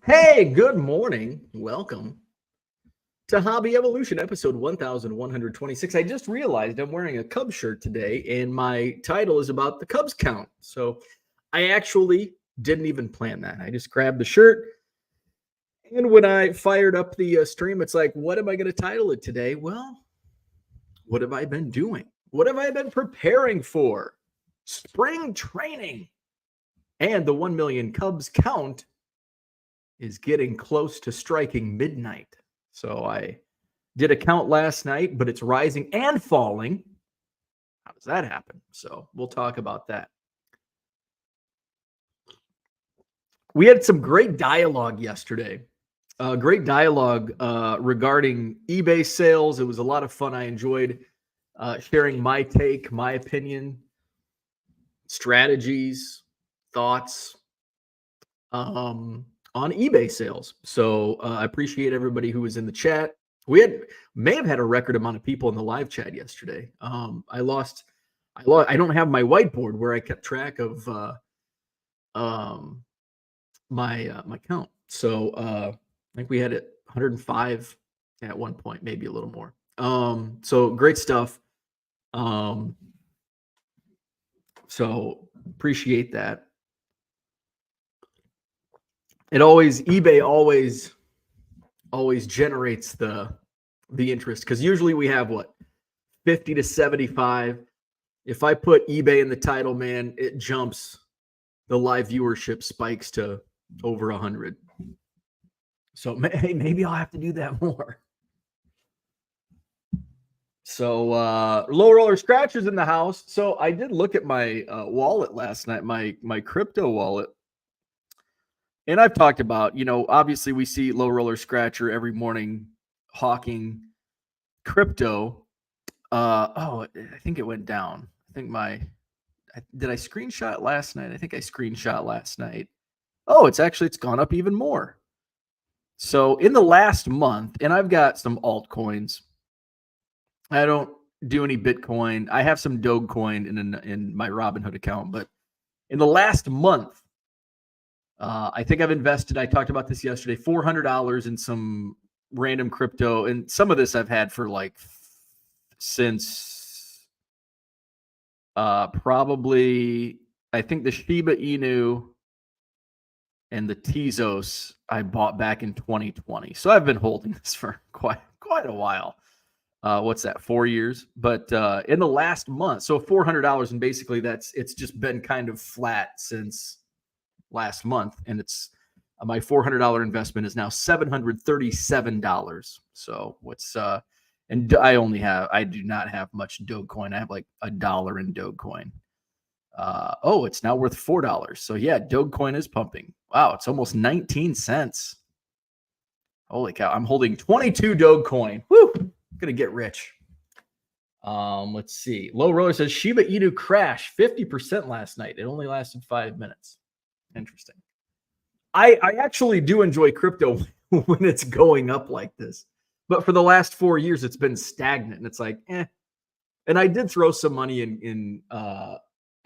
Hey, good morning. Welcome to Hobby Evolution, episode 1126. I just realized I'm wearing a Cubs shirt today, and my title is about the Cubs count. So I actually didn't even plan that. I just grabbed the shirt, and when I fired up the stream, it's like, what am I going to title it today? Well, what have I been doing? What have I been preparing for? Spring training. And the 1 million Cubs count is getting close to striking midnight. So I did a count last night, but it's rising and falling. How does that happen? So we'll talk about that. We had some great dialogue yesterday. Great dialogue regarding eBay sales. It was a lot of fun. I enjoyed sharing my take, my opinion, strategies, thoughts on eBay sales. So I appreciate everybody who was in the chat. We may have had a record amount of people in the live chat yesterday. I don't have my whiteboard where I kept track of my count. So I think we had it 105 at one point, maybe a little more. So great stuff. So appreciate that. eBay always generates the interest, because usually we have 50 to 75. If I put eBay in the title, man, it jumps. The live viewership spikes to over 100. So hey, maybe I'll have to do that more. So low roller scratchers in the house. So I did look at my wallet last night, my crypto wallet. And I've talked about, obviously we see low roller scratcher every morning hawking crypto. I think it went down. Did I screenshot last night? I think I screenshot last night. Oh, it's gone up even more. So in the last month, and I've got some altcoins. I don't do any Bitcoin. I have some Dogecoin in my Robinhood account, but in the last month, I think I've invested, I talked about this yesterday, $400 in some random crypto. And some of this I've had for since probably, I think the Shiba Inu and the Tezos I bought back in 2020. So I've been holding this for quite a while. What's that, 4 years? But in the last month, so $400, and basically it's just been kind of flat since last month, and it's my $400 investment is now $737. So and I do not have much Dogecoin. I have like $1 in Dogecoin. It's now worth $4. So yeah, Dogecoin is pumping. Wow, it's almost 19 cents. Holy cow! I'm holding 22 Dogecoin. Woo! Gonna get rich. Let's see. Low Roller says Shiba Inu crash 50% last night. It only lasted 5 minutes. Interesting. I actually do enjoy crypto when it's going up like this, but for the last 4 years it's been stagnant, and it's like And I did throw some money in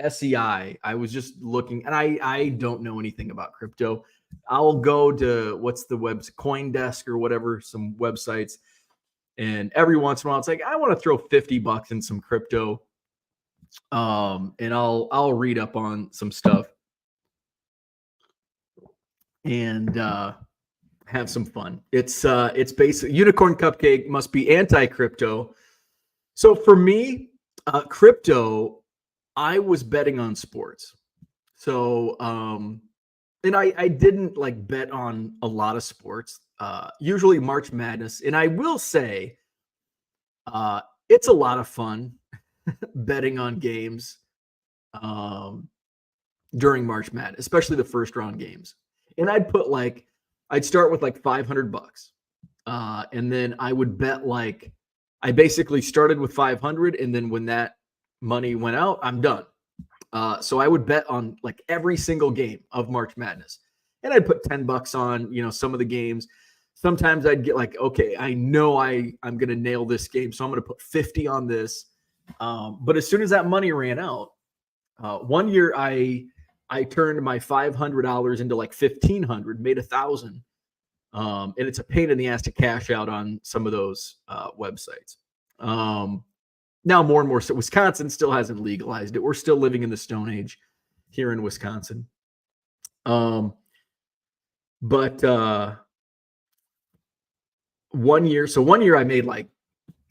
SEI. I was just looking, and I don't know anything about crypto. I'll go to what's the website, CoinDesk or whatever, some websites, and every once in a while it's like I want to throw $50 in some crypto, and I'll read up on some stuff and have some fun. It's basically Unicorn Cupcake must be anti-crypto. So for me, crypto, I was betting on sports. So and I didn't bet on a lot of sports. Usually March Madness, and I will say it's a lot of fun betting on games during March Madness, especially the first round games. And I'd start with $500, and then I would bet I basically started with 500, and then when that money went out, I'm done. So I would bet on every single game of March Madness, and I'd put $10 on some of the games. Sometimes I'd get okay, I know I'm gonna nail this game, so I'm gonna put 50 on this. But as soon as that money ran out, one year I turned my $500 into $1,500, made $1,000, And it's a pain in the ass to cash out on some of those websites. Now more and more, so Wisconsin still hasn't legalized it. We're still living in the Stone Age here in Wisconsin. But 1 year I made like,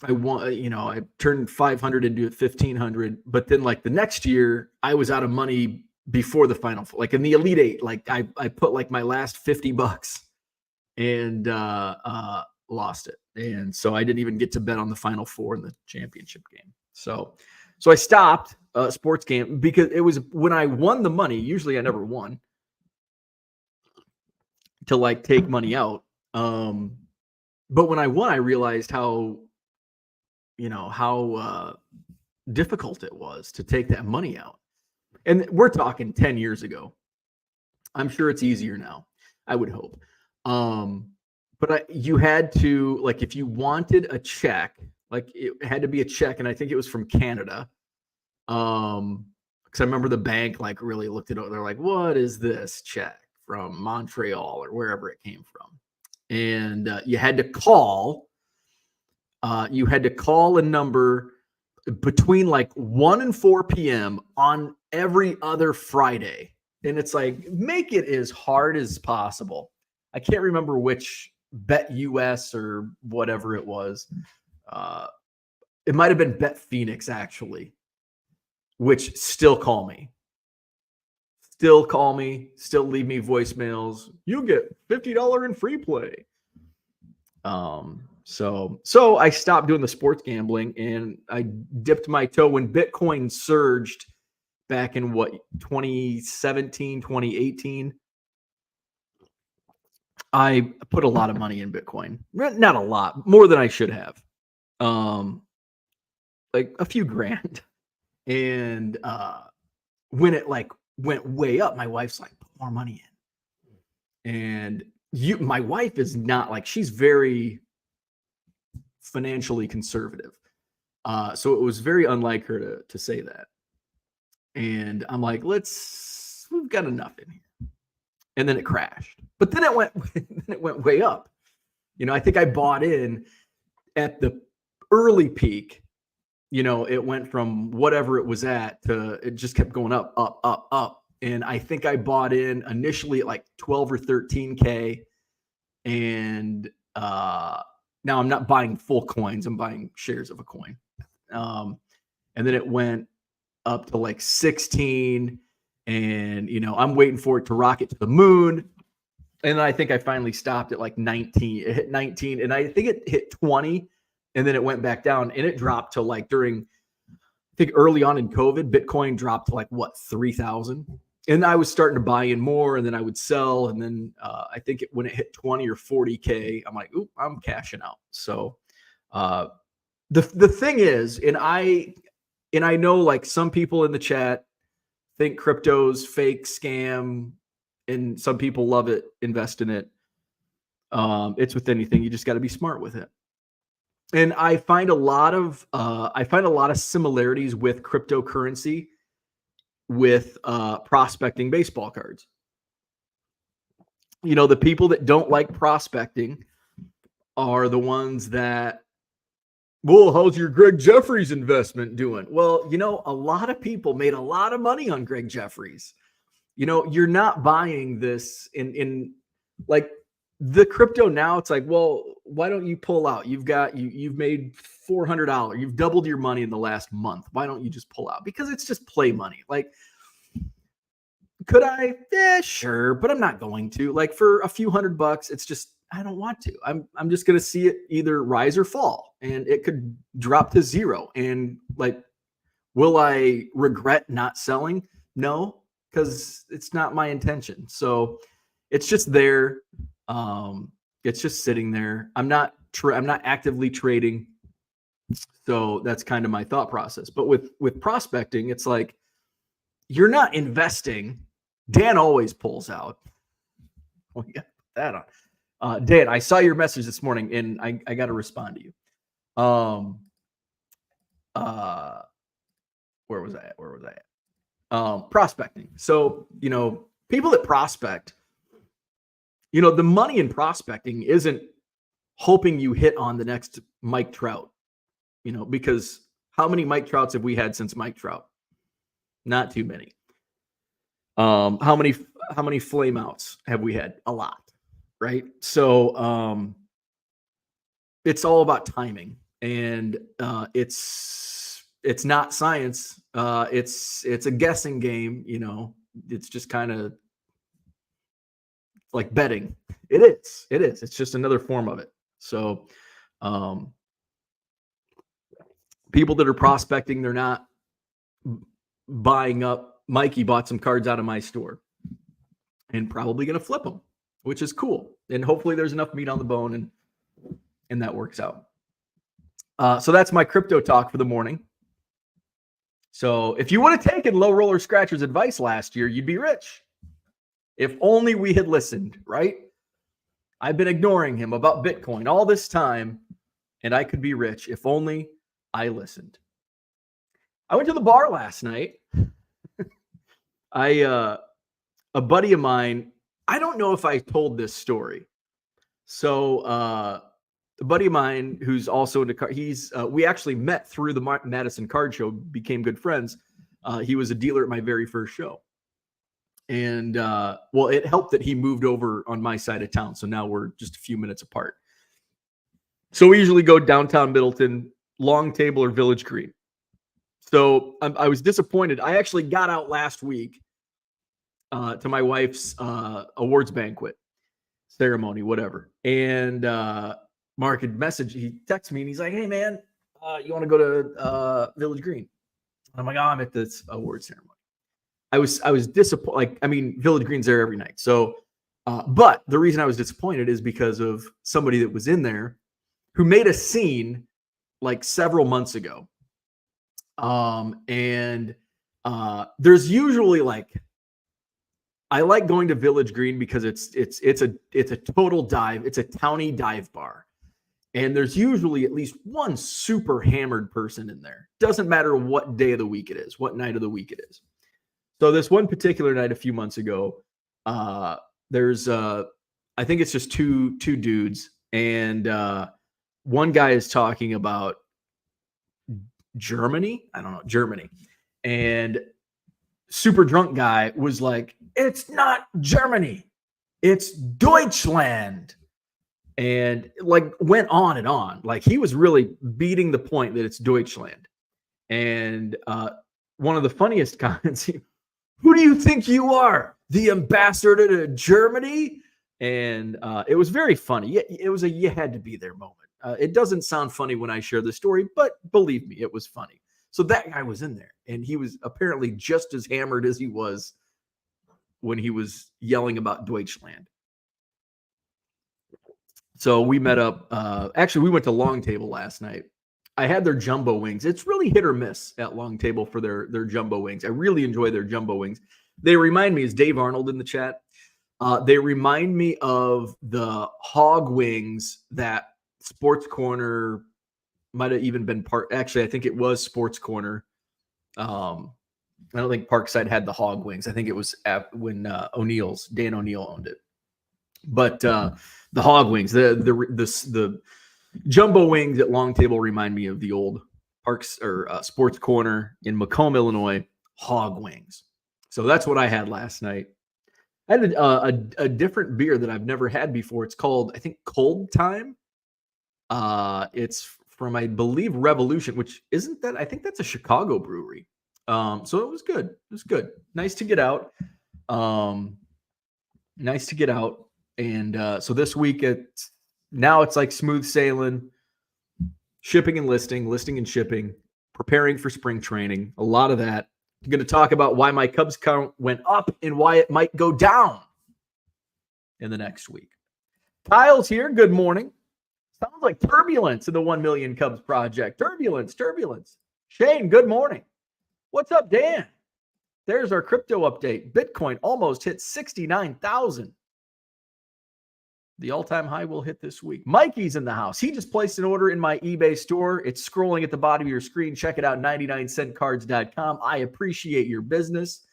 I turned 500 into 1,500, but then like the next year I was out of money before the final, like in the Elite Eight, like I put like my last $50 and lost it. And so I didn't even get to bet on the Final Four in the championship game. So I stopped sports game because it was when I won the money. Usually I never won to like take money out. But when I won, I realized how difficult it was to take that money out. And we're talking 10 years ago. I'm sure it's easier now. I would hope. But you had to, like, if you wanted a check, like it had to be a check, and I think it was from Canada. Because I remember the bank like really looked at it. They're like, "What is this check from Montreal or wherever it came from?" And you had to call. You had to call a number between like 1 and 4 p.m. on every other Friday. And it's like, make it as hard as possible. I can't remember which Bet US or whatever it was. It might have been Bet Phoenix, actually, which still call me. Still call me. Still leave me voicemails. You get $50 in free play. So I stopped doing the sports gambling and I dipped my toe when Bitcoin surged back in 2017, 2018. I put a lot of money in Bitcoin. Not a lot, more than I should have. Like a few grand. And when it like went way up, my wife's like, put more money in. And my wife is not like, she's very financially conservative. So it was very unlike her to say that. And I'm like, we've got enough in here. And then it crashed. But then it went way up. I think I bought in at the early peak. It went from whatever it was at to it just kept going up, up, up, up. And I think I bought in initially at like 12 or 13K. And now I'm not buying full coins. I'm buying shares of a coin. And then it went up to like 16. And, I'm waiting for it to rocket to the moon. And I think I finally stopped at like 19. It hit 19. And I think it hit 20. And then it went back down. And it dropped to like I think early on in COVID, Bitcoin dropped to like 3,000. And I was starting to buy in more, and then I would sell. And then I think when it hit 20 or 40K, I'm like, "Oop, I'm cashing out." So the thing is, and I know like some people in the chat think crypto's fake scam, and some people love it, invest in it. It's with anything. You just got to be smart with it. And I find a lot of similarities with cryptocurrency with prospecting baseball cards. The people that don't like prospecting are the ones that, well, how's your Greg Jeffries investment doing? Well, a lot of people made a lot of money on Greg Jeffries. You're not buying this in like the crypto now. It's like, well, why don't you pull out? You've made $400. You've doubled your money in the last month. Why don't you just pull out? Because it's just play money. Like, could I? Yeah, sure, but I'm not going to. Like for a few $100, it's just, I don't want to. I'm just going to see it either rise or fall, and it could drop to zero. And like, will I regret not selling? No, because it's not my intention. So it's just there. It's just sitting there. I'm not actively trading. So that's kind of my thought process. But with prospecting, it's like, you're not investing. Dan always pulls out. Oh, yeah, put that on. Dan, I saw your message this morning, and I got to respond to you. Where was I at? Prospecting. So, people that prospect, The money in prospecting isn't hoping you hit on the next Mike Trout, because how many Mike Trouts have we had since Mike Trout? Not too many. How many flame outs have we had? A lot, right? So it's all about timing, and it's not science. It's a guessing game. It's just kind of like betting. It is. It's just another form of it. So people that are prospecting, they're not buying up. Mikey bought some cards out of my store and probably going to flip them, which is cool. And hopefully there's enough meat on the bone and that works out. So that's my crypto talk for the morning. So if you would have taken Low Roller Scratcher's advice last year, you'd be rich. If only we had listened, right? I've been ignoring him about Bitcoin all this time, and I could be rich if only I listened. I went to the bar last night. A buddy of mine, I don't know if I told this story. So a buddy of mine who's also into car, we actually met through the Madison Card Show, became good friends. He was a dealer at my very first show. And it helped that he moved over on my side of town. So now we're just a few minutes apart. So we usually go downtown Middleton, Long Table, or Village Green. So I was disappointed. I actually got out last week to my wife's awards banquet ceremony, whatever. And Mark had messaged, he texted me and he's like, "Hey man, you want to go to Village Green?" I'm like, "Oh, I'm at this award ceremony." I was disappointed. Village Green's there every night. So, but the reason I was disappointed is because of somebody that was in there who made a scene like several months ago. There's usually I like going to Village Green because it's a total dive. It's a towny dive bar. And there's usually at least one super hammered person in there. Doesn't matter what day of the week it is, what night of the week it is. So this one particular night a few months ago, there's I think it's just two dudes, and one guy is talking about Germany. I don't know, Germany. And super drunk guy was like, "It's not Germany, it's Deutschland." And went on and on. He was really beating the point that it's Deutschland. And one of the funniest comments, "Who do you think you are? The ambassador to Germany?" And it was very funny. It was a you had to be there moment. It doesn't sound funny when I share the story, but believe me, it was funny. So that guy was in there, and he was apparently just as hammered as he was when he was yelling about Deutschland. So we met up. Actually, we went to Long Table last night. I had their jumbo wings. It's really hit or miss at Long Table for their jumbo wings. I really enjoy their jumbo wings. They remind me, is Dave Arnold in the chat? They remind me of the hog wings that Sports Corner might have even been part. Actually, I think it was Sports Corner. I don't think Parkside had the hog wings. I think it was when Dan O'Neill owned it. But the hog wings, the jumbo wings at Long Table remind me of the old Parks or Sports Corner in Macomb, Illinois, hog wings. So that's what I had last night. I had a different beer that I've never had before. It's called, I think, Cold Time. It's from, I believe, Revolution, which isn't that, I think that's a Chicago brewery. So it was good. It was good. Nice to get out. And so this week it's like smooth sailing, shipping and listing and shipping, preparing for spring training, a lot of that. I'm going to talk about why my Cubs count went up and why it might go down in the next week. Kyle's here. Good morning. Sounds like turbulence in the 1 Million Cubs project. Turbulence. Shane, good morning. What's up, Dan? There's our crypto update. Bitcoin almost hit 69,000. The all-time high will hit this week. Mikey's in the house. He just placed an order in my eBay store. It's scrolling at the bottom of your screen. Check it out, 99centcards.com. I appreciate your business.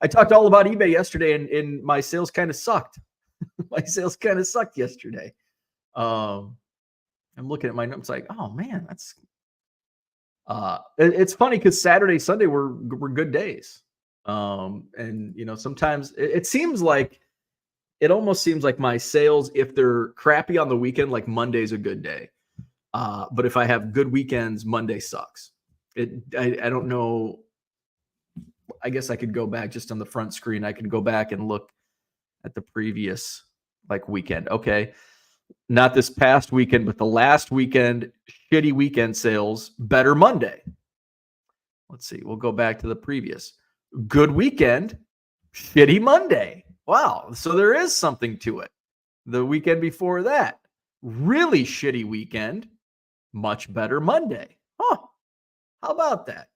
I talked all about eBay yesterday, and my sales kind of sucked. My sales kind of sucked yesterday. I'm looking at my notes like, oh man, that's it's funny because Saturday, Sunday were good days. And sometimes it seems like it almost seems like my sales, if they're crappy on the weekend, like Monday's a good day. But if I have good weekends, Monday sucks. I don't know. I guess I could go back just on the front screen. I could go back and look at the previous weekend. Okay. Not this past weekend, but the last weekend, shitty weekend sales, better Monday. Let's see. We'll go back to the previous. Good weekend, shitty Monday. Wow. So there is something to it. The weekend before that, really shitty weekend, much better Monday. Huh. How about that?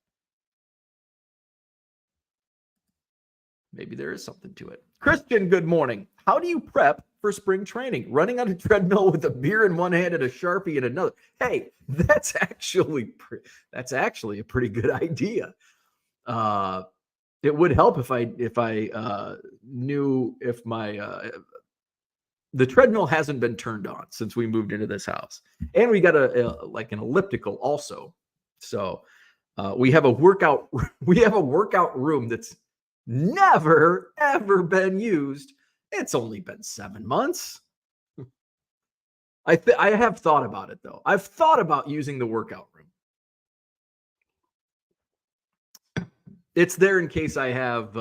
Maybe there is something to it. Christian, good morning. How do you prep for spring training? Running on a treadmill with a beer in one hand and a Sharpie in another. Hey, that's actually a pretty good idea. It would help if I knew if my the treadmill hasn't been turned on since we moved into this house, and we got an elliptical also. So we have a workout room that's never ever been used. It's only been 7 months. I have thought about it though. I've thought about using the workout room. It's there in case I have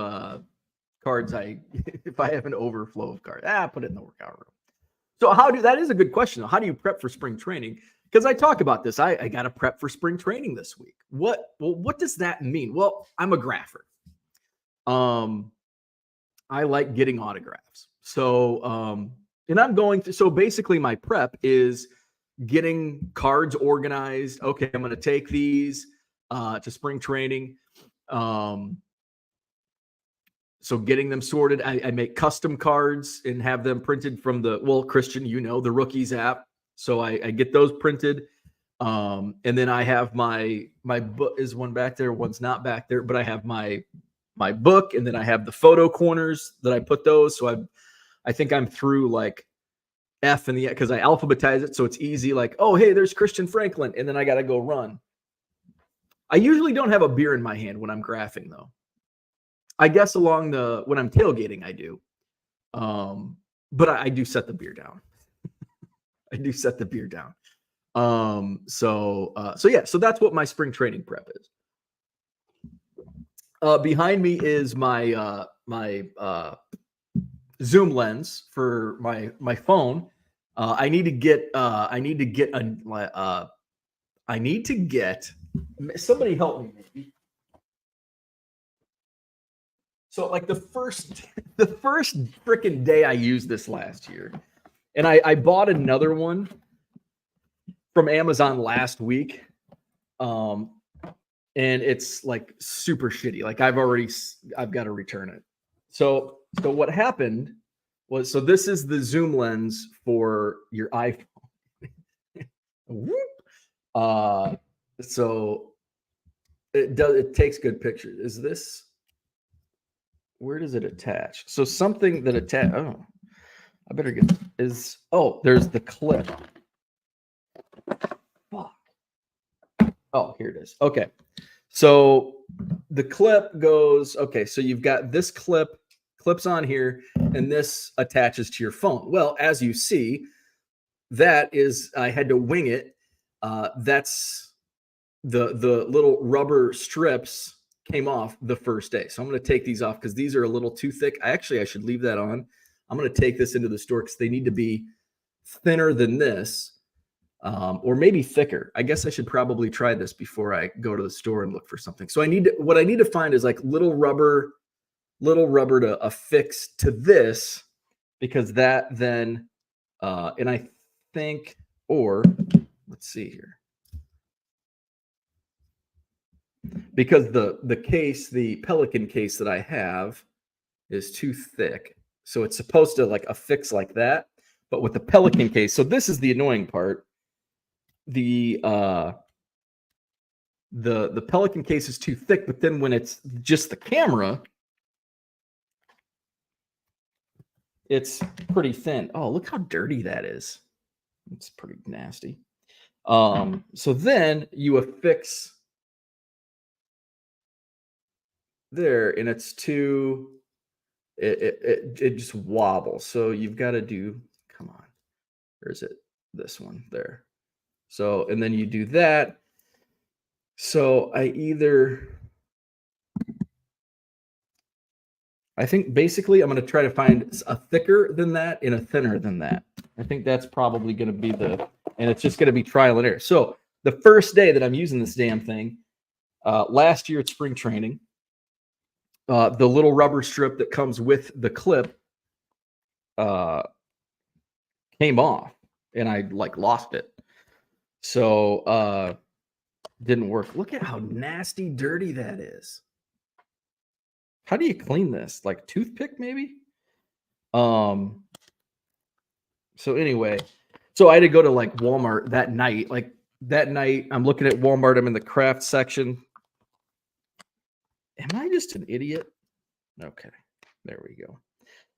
cards. If I have an overflow of cards, put it in the workout room. So that is a good question. How do you prep for spring training? Because I talk about this. I got to prep for spring training this week. What does that mean? Well, I'm a grapher. I like getting autographs. So, and I'm going to, so basically my prep is getting cards organized. Okay, I'm going to take these to spring training. So getting them sorted, I make custom cards and have them printed from Christian, the Rookies app. So I get those printed. And then I have my book. Is one back there? One's not back there, but I have my book, and then I have the photo corners that I put those. So I think I'm through F and the, because I alphabetize it. So it's easy. Oh, hey, there's Christian Franklin. And then I got to go run. I usually don't have a beer in my hand when I'm graphing though. I guess when I'm tailgating, I do. But I do set the beer down. So that's what my spring training prep is. Behind me is my zoom lens for my phone. I need to get somebody help me maybe. So the first freaking day I used this last year, and I bought another one from Amazon last week. And it's super shitty. I've got to return it. So what happened was, this is the zoom lens for your iPhone. So it takes good pictures. Where does it attach? So something that I better get there's the clip. Fuck. Oh, here it is. Okay. So the clip goes, so you've got this clips on here, and this attaches to your phone. Well, as you see, I had to wing it. That's the little rubber strips came off the first day. So I'm going to take these off because these are a little too thick. I should leave that on. I'm going to take this into the store because they need to be thinner than this. Or maybe thicker. I guess I should probably try this before I go to the store and look for something. So what I need to find is little rubber to affix to this, because that then, and I think, let's see here. Because the case, the Pelican case that I have is too thick. So it's supposed to affix like that, but with the Pelican case. So this is the annoying part. The Pelican case is too thick, but then when it's just the camera, It's pretty thin. Oh, look how dirty that is. It's pretty nasty. So then you affix there, and it's too. It just wobbles. So you've got to do. Come on, or is it this one there? So and then you do that. So I think basically I'm going to try to find a thicker than that and a thinner than that. I think that's probably going to be and it's just going to be trial and error. So the first day that I'm using this damn thing, last year at spring training, the little rubber strip that comes with the clip came off and I lost it. So didn't work. Look at how nasty dirty that is. How do you clean this? Like toothpick, maybe? So anyway, so I had to go to Walmart that night. That night, I'm looking at Walmart. I'm in the craft section. Am I just an idiot? Okay, there we go.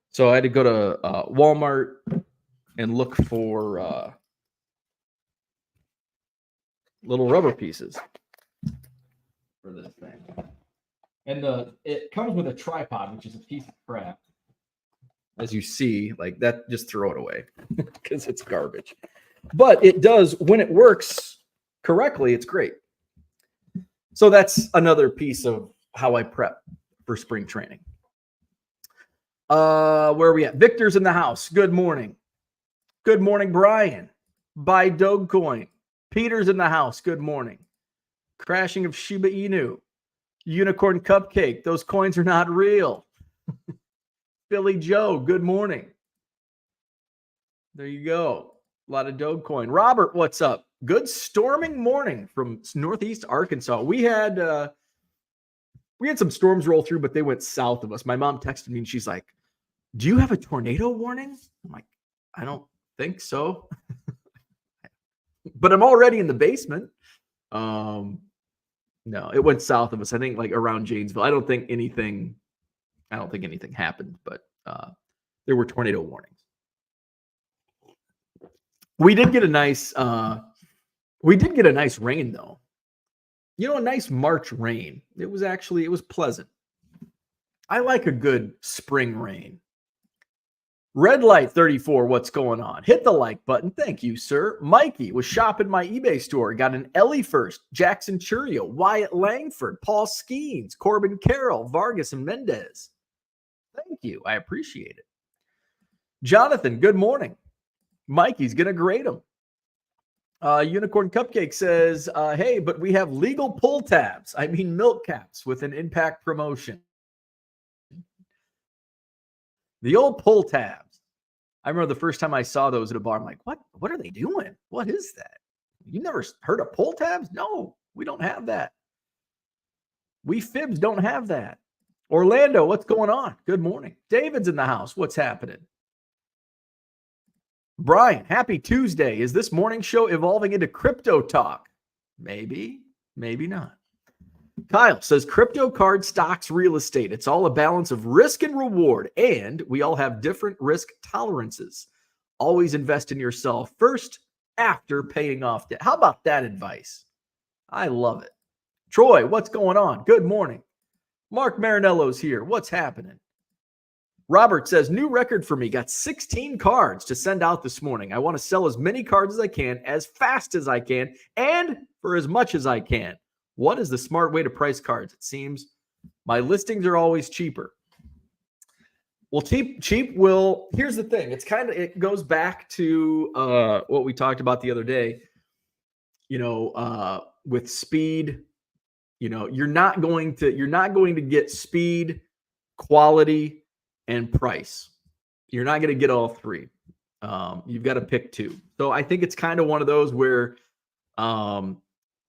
So I had to go to Walmart and look for little rubber pieces for this thing. And it comes with a tripod, which is a piece of crap. As you see, that, just throw it away because it's garbage. But it does, when it works correctly, it's great. So that's another piece of how I prep for spring training. Where are we at? Victor's in the house. Good morning. Good morning, Brian. Buy Dogecoin. Peter's in the house. Good morning. Crashing of Shiba Inu. Unicorn Cupcake. Those coins are not real. Billy Joe. Good morning. There you go. A lot of Dogecoin. Robert, what's up? Good storming morning from Northeast Arkansas. We had some storms roll through, but they went south of us. My mom texted me and she's like, "Do you have a tornado warning?" I'm like, "I don't think so." But I'm already in the basement. No, it went south of us. I think around Janesville. I don't think anything happened, but there were tornado warnings. We did get a nice rain though. A nice March rain. It was pleasant. I like a good spring rain. Red Light 34, what's going on? Hit the like button. Thank you, sir. Mikey was shopping my eBay store. Got an Ellie First, Jackson Churio, Wyatt Langford, Paul Skeens, Corbin Carroll, Vargas, and Mendez. Thank you. I appreciate it. Jonathan, good morning. Mikey's going to grade them. Unicorn Cupcake says, hey, but we have legal pull tabs. I mean milk caps with an impact promotion. The old pull tabs. I remember the first time I saw those at a bar. I'm like, what are they doing? What is that? You never heard of pull tabs? No, we don't have that. We Fibs don't have that. Orlando, what's going on? Good morning. David's in the house. What's happening? Brian, happy Tuesday. Is this morning show evolving into crypto talk? Maybe, maybe not. Kyle says crypto, card, stocks, real estate. It's all a balance of risk and reward, and we all have different risk tolerances. Always invest in yourself first after paying off debt. How about that advice? I love it. Troy, what's going on? Good morning. Mark Marinello's here. What's happening? Robert says, new record for me. Got 16 cards to send out this morning. I want to sell as many cards as I can, as fast as I can, and for as much as I can. What is the smart way to price cards? It seems my listings are always cheaper. Well, cheap will, here's the thing. It goes back to what we talked about the other day, with speed, you're not going to get speed, quality, and price. You're not going to get all three. You've got to pick two. So I think it's kind of one of those where,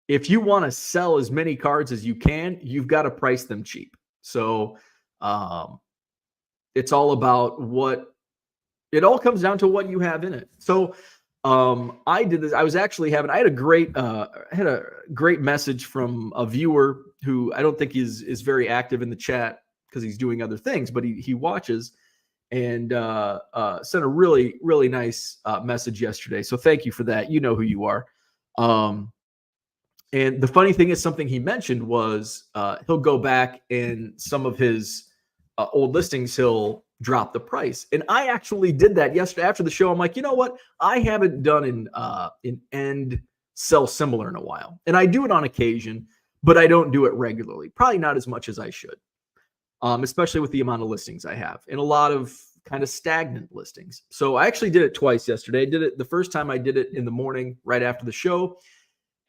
if you want to sell as many cards as you can, you've got to price them cheap. So it's all about it all comes down to what you have in it. So I did this. I had a great message from a viewer who I don't think is very active in the chat because he's doing other things, but he watches. and sent a really, really nice message yesterday. So thank you for that. You know who you are. And the funny thing is, something he mentioned was he'll go back and some of his old listings, he'll drop the price. And I actually did that yesterday after the show. I'm like, you know what? I haven't done an end sell similar in a while. And I do it on occasion, but I don't do it regularly. Probably not as much as I should, especially with the amount of listings I have and a lot of kind of stagnant listings. So I actually did it twice yesterday. I did it the first time I did it in the morning right after the show.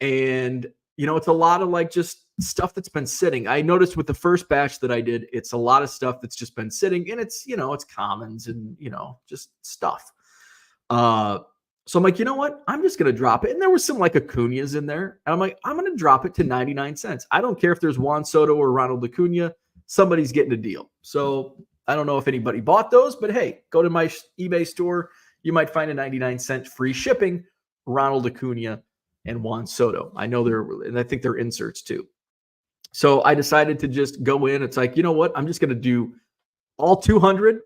And, you know, it's a lot of like just stuff that's been sitting. I noticed with the first batch that I did, it's a lot of stuff that's just been sitting, and it's, you know, it's commons and, you know, just stuff. So I'm like, you know what? I'm just going to drop it. And there was some like Acuñas in there. And I'm like, I'm going to drop it to 99 cents. I don't care if there's Juan Soto or Ronald Acuña. Somebody's getting a deal. So I don't know if anybody bought those, but hey, go to my eBay store. You might find a 99-cent free shipping Ronald Acuña and Juan Soto. I know and I think they're inserts too. So I decided to just go in. It's like, you know what? I'm just going to do all 200.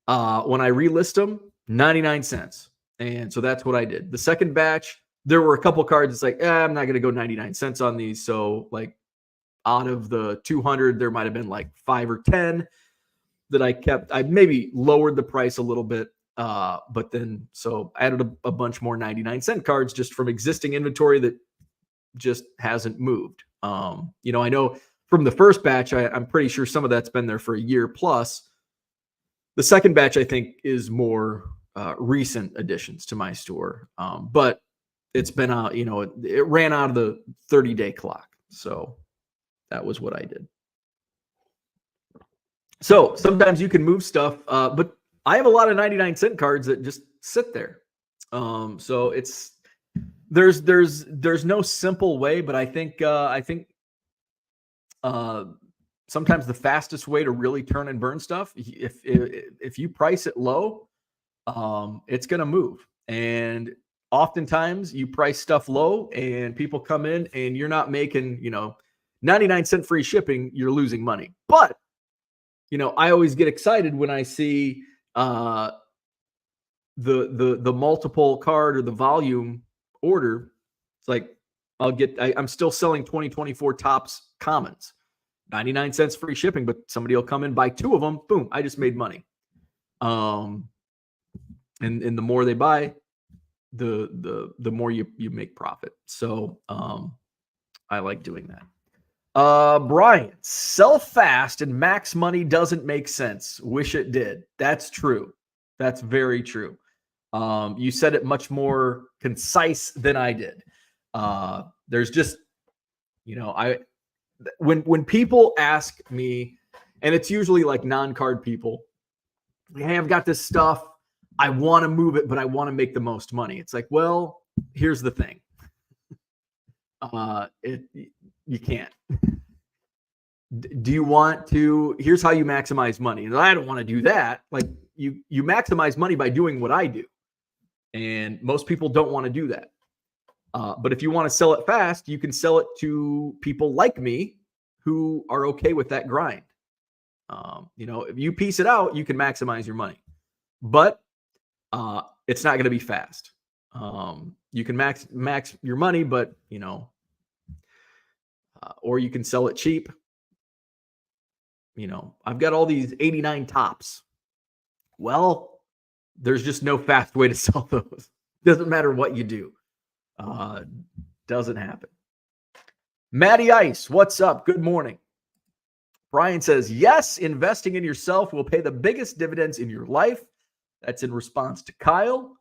When I relist them, 99 cents. And so that's what I did. The second batch, there were a couple cards. It's like, I'm not going to go 99 cents on these. So like out of the 200, there might've been like 5 or 10 that I kept. I maybe lowered the price a little bit. But then, so I added a bunch more 99-cent cards just from existing inventory that just hasn't moved. You know, I know from the first batch, I'm pretty sure some of that's been there for a year plus. The second batch, I think, is more recent additions to my store. But it's been out, you know, it ran out of the 30-day clock. So that was what I did. So sometimes you can move stuff, but I have a lot of 99-cent cards that just sit there. So there's no simple way, but I think sometimes the fastest way to really turn and burn stuff, if you price it low, it's going to move. And oftentimes you price stuff low and people come in and you're not making, you know, 99-cent free shipping, you're losing money. But, you know, I always get excited when I see the multiple card or the volume order. It's like I'm still selling 2024 Topps commons, 99 cents free shipping, but somebody will come in, buy 2 of them, boom, I just made money. And the more they buy, the more you make profit. So I like doing that. Brian, sell fast and max money doesn't make sense. Wish it did. That's true. That's very true. You said it much more concise than I did. There's just, you know, when people ask me, and it's usually like non-card people, hey, I've got this stuff. I want to move it, but I want to make the most money. It's like, well, here's the thing. You can't. Do you want to? Here's how you maximize money. And I don't want to do that. Like you maximize money by doing what I do. And most people don't want to do that. But if you want to sell it fast, you can sell it to people like me who are okay with that grind. You know, if you piece it out, you can maximize your money, but it's not going to be fast. You can max your money, but you know, or you can sell it cheap. You know, I've got all these 89 tops. Well, there's just no fast way to sell those. Doesn't matter what you do. Doesn't happen. Matty Ice, what's up? Good morning. Brian says, yes, investing in yourself will pay the biggest dividends in your life. That's in response to Kyle.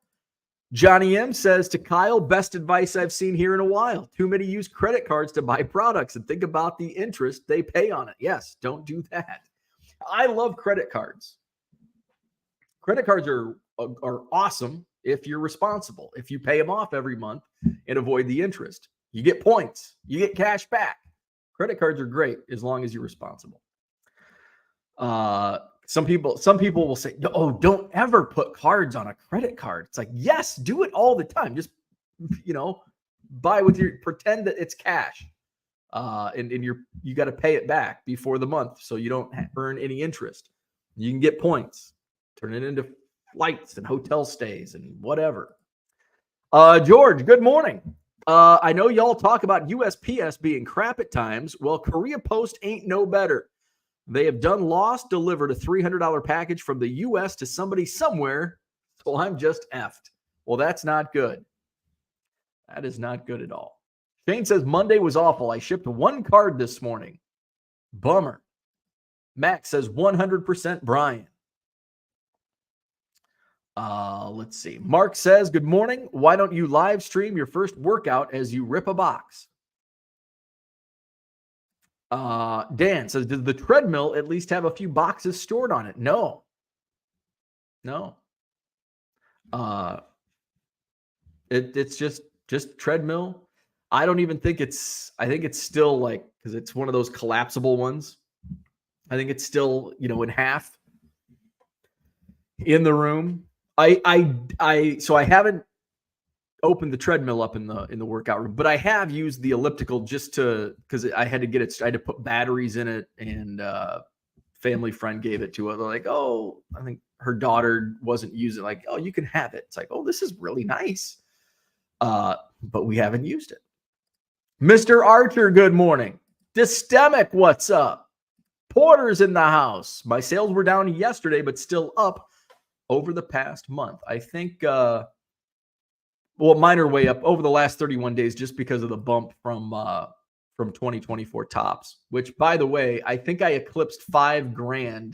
Johnny M says to Kyle, best advice I've seen here in a while. Too many use credit cards to buy products and think about the interest they pay on it. Yes, don't do that. I love credit cards. Credit cards are awesome if you're responsible. If you pay them off every month and avoid the interest, you get points, you get cash back. Credit cards are great as long as you're responsible. Some people will say, oh, don't ever put cards on a credit card. It's like, yes, do it all the time. Just, you know, buy with pretend that it's cash. And you got to pay it back before the month so you don't earn any interest. You can get points. turn it into flights and hotel stays and whatever. George, good morning. I know y'all talk about USPS being crap at times. Well, Korea Post ain't no better. They have done lost, delivered a $300 package from the U.S. to somebody somewhere, so I'm just effed. Well, that's not good. That is not good at all. Shane says, Monday was awful. I shipped one card this morning. Bummer. Max says, 100% Brian. Let's see. Mark says, good morning. Why don't you live stream your first workout as you rip a box? Dan says, did the treadmill at least have a few boxes stored on it? No. It's just treadmill. I don't even think I think it's still like, because it's one of those collapsible ones. I think it's still, in half in the room. So I haven't opened the treadmill up in the workout room, but I have used the elliptical because I had to get it. I had to put batteries in it, and family friend gave it to her. They're like, oh, I think her daughter wasn't using it. Like, oh, you can have it. It's like, oh, this is really nice. But we haven't used it. Mr. Archer, good morning. Dystemic, what's up? Porter's in the house. My sales were down yesterday, but still up over the past month. I think, mine are way up over the last 31 days just because of the bump from 2024 tops, which, by the way, I think I eclipsed $5,000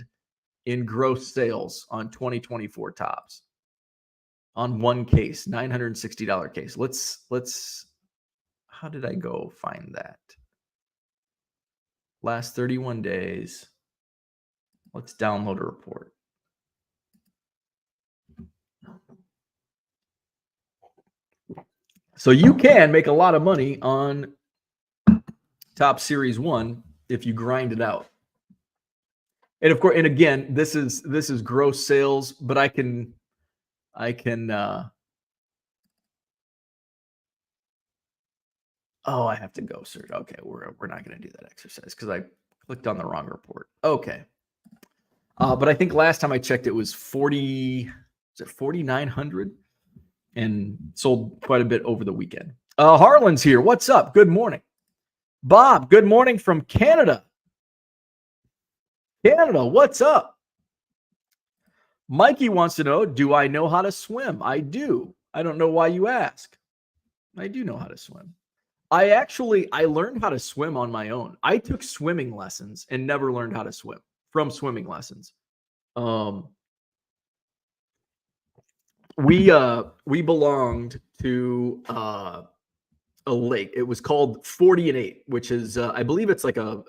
in gross sales on 2024 tops on one case, $960 case. Let's, how did I go find that? Last 31 days. Let's download a report. So you can make a lot of money on Top Series 1 if you grind it out. And of course, and again, this is gross sales, but I can I have to go search. Okay, we're not going to do that exercise because I clicked on the wrong report. Okay. But I think last time I checked, it was 4,900 and sold quite a bit over the weekend. Harlan's here. What's up? Good morning. Bob, good morning from Canada. What's up? Mikey wants to know, do I know how to swim? I do. I don't know why you ask. I do know how to swim. I learned how to swim on my own. I took swimming lessons and never learned how to swim from swimming lessons. We belonged to a lake. It was called 40 and 8, which is I believe it's like a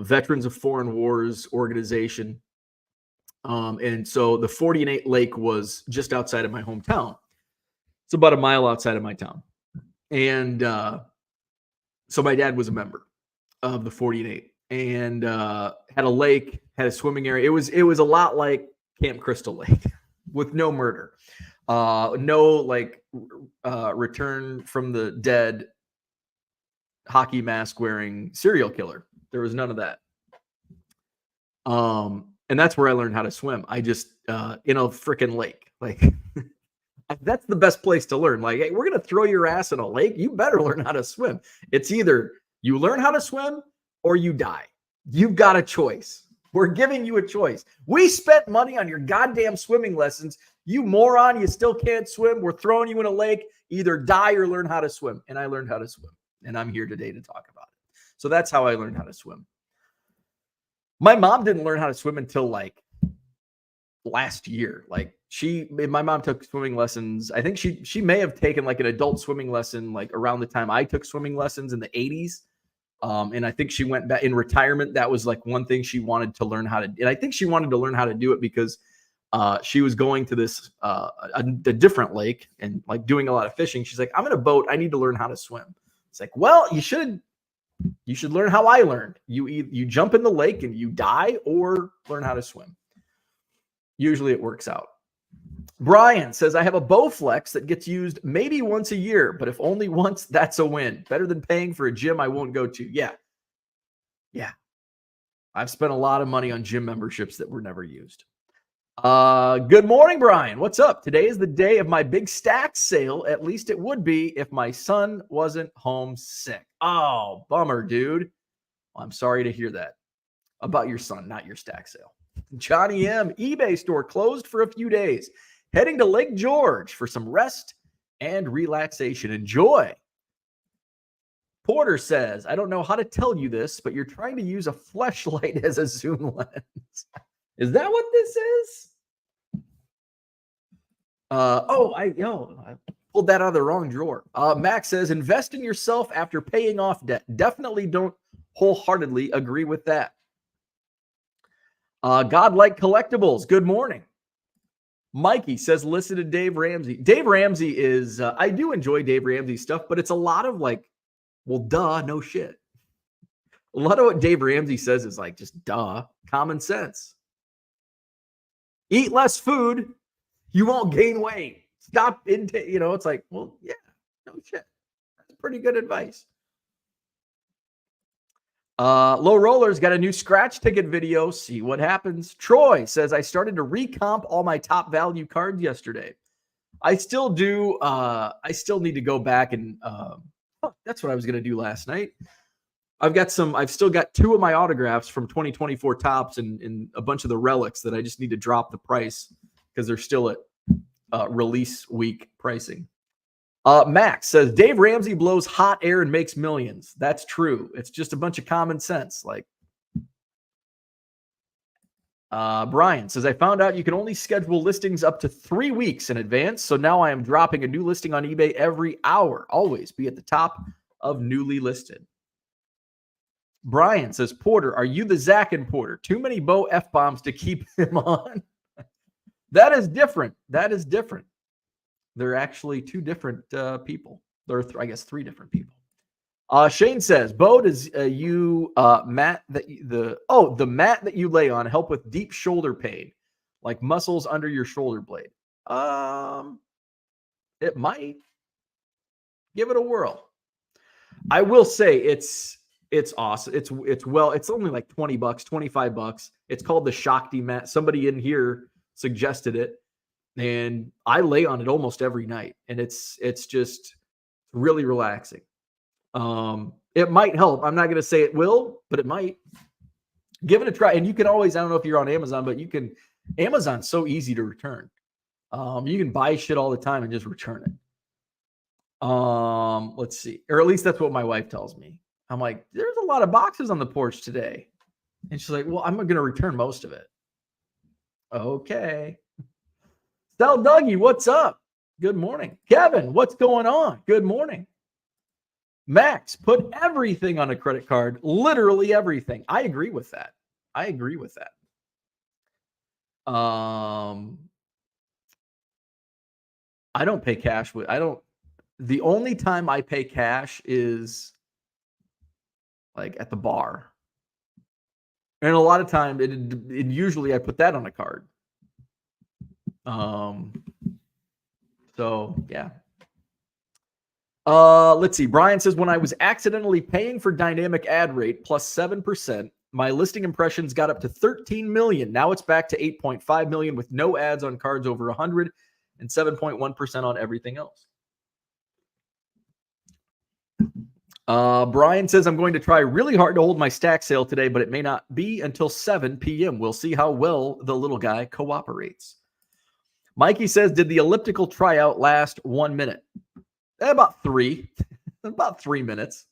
Veterans of Foreign Wars organization. And so the 40 and 8 lake was just outside of my hometown. It's about a mile outside of my town. And so my dad was a member of the 40 and 8 and had a lake, had a swimming area. It was a lot like Camp Crystal Lake with no murder, no return from the dead hockey mask wearing serial killer. There was none of that. And that's where I learned how to swim. I just in a freaking lake, like that's the best place to learn. Like, hey, we're going to throw your ass in a lake. You better learn how to swim. It's either you learn how to swim or you die. You've got a choice. We're giving you a choice. We spent money on your goddamn swimming lessons. You moron, you still can't swim. We're throwing you in a lake. Either die or learn how to swim. And I learned how to swim. And I'm here today to talk about it. So that's how I learned how to swim. My mom didn't learn how to swim until like last year. Like my mom took swimming lessons. I think she may have taken like an adult swimming lesson like around the time I took swimming lessons in the 80s. And I think she went back in retirement. That was like one thing she wanted to learn how to, and I think she wanted to learn how to do it because she was going to this a different lake and like doing a lot of fishing. She's like, I'm in a boat. I need to learn how to swim. It's like, well, you should learn how I learned. You jump in the lake and you die, or learn how to swim. Usually it works out. Brian says, I have a Bowflex that gets used maybe once a year, but if only once, that's a win. Better than paying for a gym I won't go to. Yeah. I've spent a lot of money on gym memberships that were never used. Good morning, Brian. What's up? Today is the day of my big stack sale. At least it would be if my son wasn't home sick. Oh, bummer, dude. Well, I'm sorry to hear that about your son, not your stack sale. Johnny M. eBay store closed for a few days. Heading to Lake George for some rest and relaxation. Enjoy. Porter says, I don't know how to tell you this, but you're trying to use a fleshlight as a zoom lens. Is that what this is? I pulled that out of the wrong drawer. Max says, invest in yourself after paying off debt. Definitely don't wholeheartedly agree with that. Godlike Collectibles, good morning. Mikey says, listen to Dave Ramsey. Dave Ramsey is, I do enjoy Dave Ramsey's stuff, but it's a lot of like, well, duh, no shit. A lot of what Dave Ramsey says is like, just duh, common sense. Eat less food, you won't gain weight. Stop intake. It's like, well, yeah, no shit. That's pretty good advice. Low Roller's got a new scratch ticket video. See what happens. Troy says, I started to recomp all my top value cards yesterday. I still do. I still need to go back and that's what I was going to do last night. I've still got 2 of my autographs from 2024 tops and a bunch of the relics that I just need to drop the price because they're still at release week pricing. Max says, Dave Ramsey blows hot air and makes millions. That's true. It's just a bunch of common sense. Like, Brian says, I found out you can only schedule listings up to 3 weeks in advance. So now I am dropping a new listing on eBay every hour. Always be at the top of newly listed. Brian says, Porter, are you the Zach and Porter? Too many Bo F-bombs to keep him on. That is different. That is different. They're actually 2 different people. There are, I guess, 3 different people. Shane says, Bo, does the mat that you lay on help with deep shoulder pain, like muscles under your shoulder blade? It might. Give it a whirl. I will say it's awesome. It's only like $20, $25. It's called the Shakti mat. Somebody in here suggested it, and I lay on it almost every night, and it's just really relaxing. It might help. I'm not going to say it will, but it might. Give it a try. And you can always, I don't know if you're on Amazon, but Amazon's so easy to return. You can buy shit all the time and just return it. Let's see. Or at least that's what my wife tells me. I'm like, there's a lot of boxes on the porch today. And she's like, well, I'm going to return most of it. Okay. Sell Dougie, what's up? Good morning. Kevin, what's going on? Good morning. Max, put everything on a credit card. Literally everything. I agree with that. I don't pay cash with, the only time I pay cash is like at the bar. And a lot of times, usually I put that on a card. So yeah. Let's see. Brian says, when I was accidentally paying for dynamic ad rate plus 7%, my listing impressions got up to 13 million. Now it's back to 8.5 million with no ads on cards over 100 and 7.1% on everything else. Brian says, I'm going to try really hard to hold my stack sale today, but it may not be until 7 p.m. We'll see how well the little guy cooperates. Mikey says, did the elliptical tryout last 1 minute? About 3. About 3 minutes.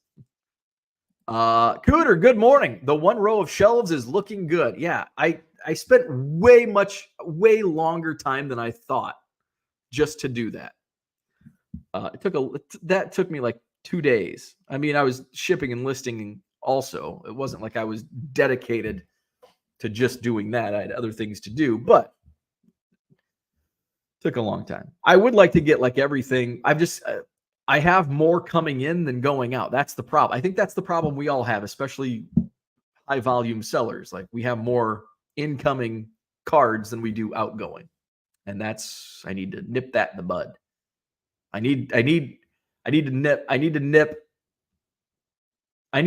Cooter, good morning. The 1 row of shelves is looking good. Yeah, I spent way longer time than I thought just to do that. That took me like 2 days. I mean, I was shipping and listing also. It wasn't like I was dedicated to just doing that. I had other things to do, but took a long time. I would like to get like everything. I have more coming in than going out. That's the problem. I think that's the problem we all have, especially high volume sellers. Like we have more incoming cards than we do outgoing. And I need to nip that in the bud. I need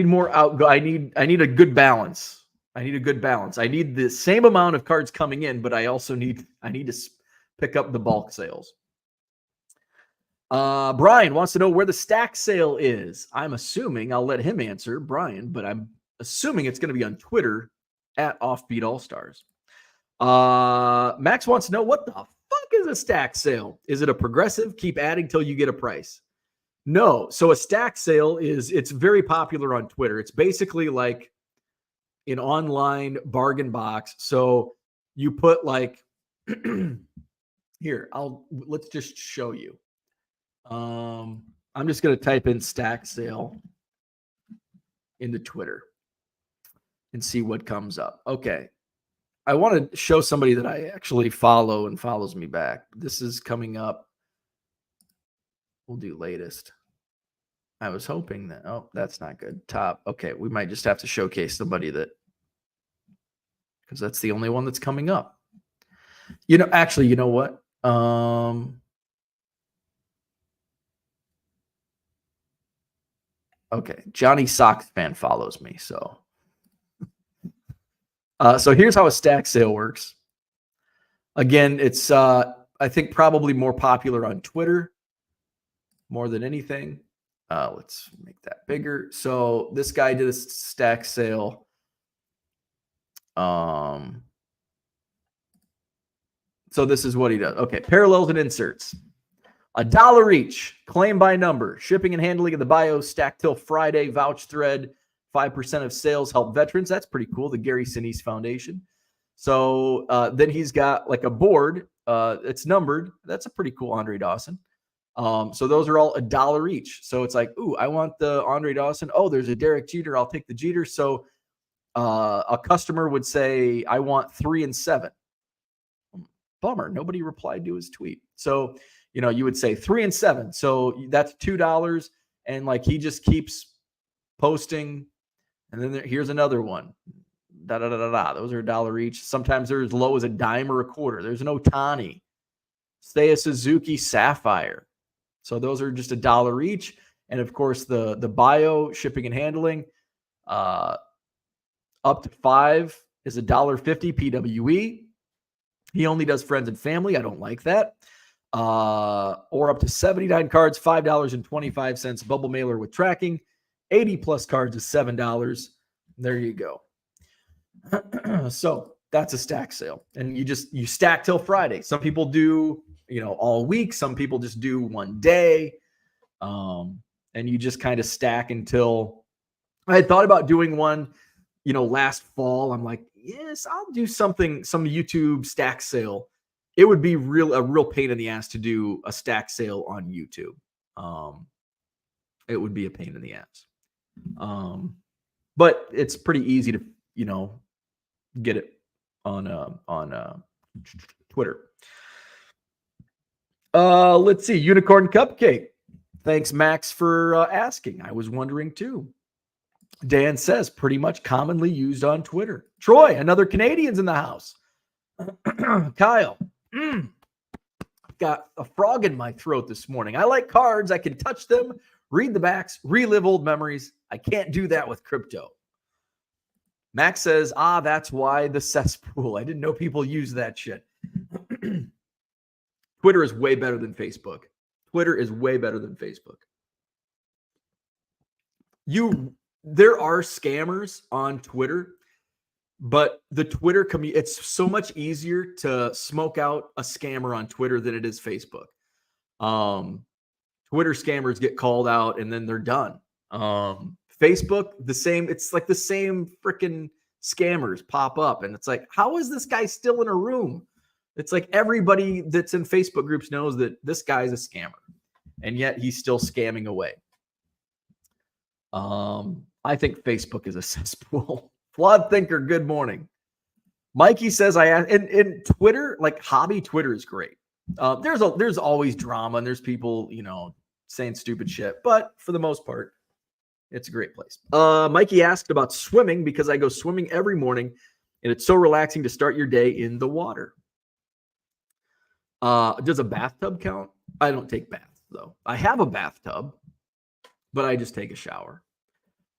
more outgo. I need a good balance. I need a good balance. I need the same amount of cards coming in, but I also need to pick up the bulk sales. Brian wants to know where the stack sale is. I'm assuming, I'll let him answer, Brian, but I'm assuming it's going to be on Twitter at Offbeat All Stars. Max wants to know, what the fuck is a stack sale? Is it a progressive? Keep adding till you get a price. No. So a stack sale it's very popular on Twitter. It's basically like an online bargain box. So you put like, here, let's just show you. I'm just going to type in stack sale into Twitter and see what comes up. Okay. I want to show somebody that I actually follow and follows me back. This is coming up. We'll do latest. I was hoping that, oh, that's not good. Top. Okay. We might just have to showcase somebody because that's the only one that's coming up. Actually, you know what? Okay. Johnny Sox fan follows me. So here's how a stack sale works. Again, it's, I think, probably more popular on Twitter more than anything. Let's make that bigger. So this guy did a stack sale. So this is what he does. Okay. Parallels and inserts. $1 each. Claim by number. Shipping and handling of the bio. Stack till Friday. Vouch thread. 5% of sales help veterans. That's pretty cool. The Gary Sinise Foundation. So then he's got like a board. It's numbered. That's a pretty cool Andre Dawson. So those are all $1 each. So it's like, ooh, I want the Andre Dawson. Oh, there's a Derek Jeter. I'll take the Jeter. So a customer would say, I want 3 and 7. Bummer. Nobody replied to his tweet. So, you would say 3 and 7. So that's $2. And like, he just keeps posting. And then here's another one. Those are $1 each. Sometimes they're as low as $0.10 or $0.25. There's an Ohtani. Say a Suzuki Sapphire. So those are just $1 each. And of course, the bio, shipping and handling, up to 5 is $1.50 PWE. He only does friends and family. I don't like that. Or up to 79 cards, $5.25. Bubble mailer with tracking. 80 plus cards is $7. There you go. So that's a stack sale. And you stack till Friday. Some people do, all week. Some people just do one day. And you just kind of stack until I had thought about doing one, last fall. I'm like, yes, I'll do some YouTube stack sale. It would be a real pain in the ass to do a stack sale on YouTube. It would be a pain in the ass. But it's pretty easy to, get it on Twitter. Let's see. Unicorn Cupcake. Thanks, Max, for asking. I was wondering too. Dan says pretty much commonly used on Twitter. Troy, another Canadian's in the house. Kyle. Got a frog in my throat this morning. I like cards. I can touch them, read the backs, relive old memories. I can't do that with crypto. Max says, that's why the cesspool. I didn't know people use that shit. Twitter is way better than Facebook. Twitter is way better than Facebook. There are scammers on Twitter, but the Twitter community, it's so much easier to smoke out a scammer on Twitter than it is Facebook. Twitter scammers get called out and then they're done. Facebook, the same. It's like the same freaking scammers pop up. And it's like, how is this guy still in a room? It's like everybody that's in Facebook groups knows that this guy's a scammer. And yet he's still scamming away. I think Facebook is a cesspool. Flawed Thinker, good morning. Mikey says, in Twitter, like hobby Twitter is great. There's always drama and there's people, saying stupid shit. But for the most part, it's a great place. Mikey asked about swimming because I go swimming every morning and it's so relaxing to start your day in the water. Does a bathtub count? I don't take baths though. I have a bathtub, but I just take a shower.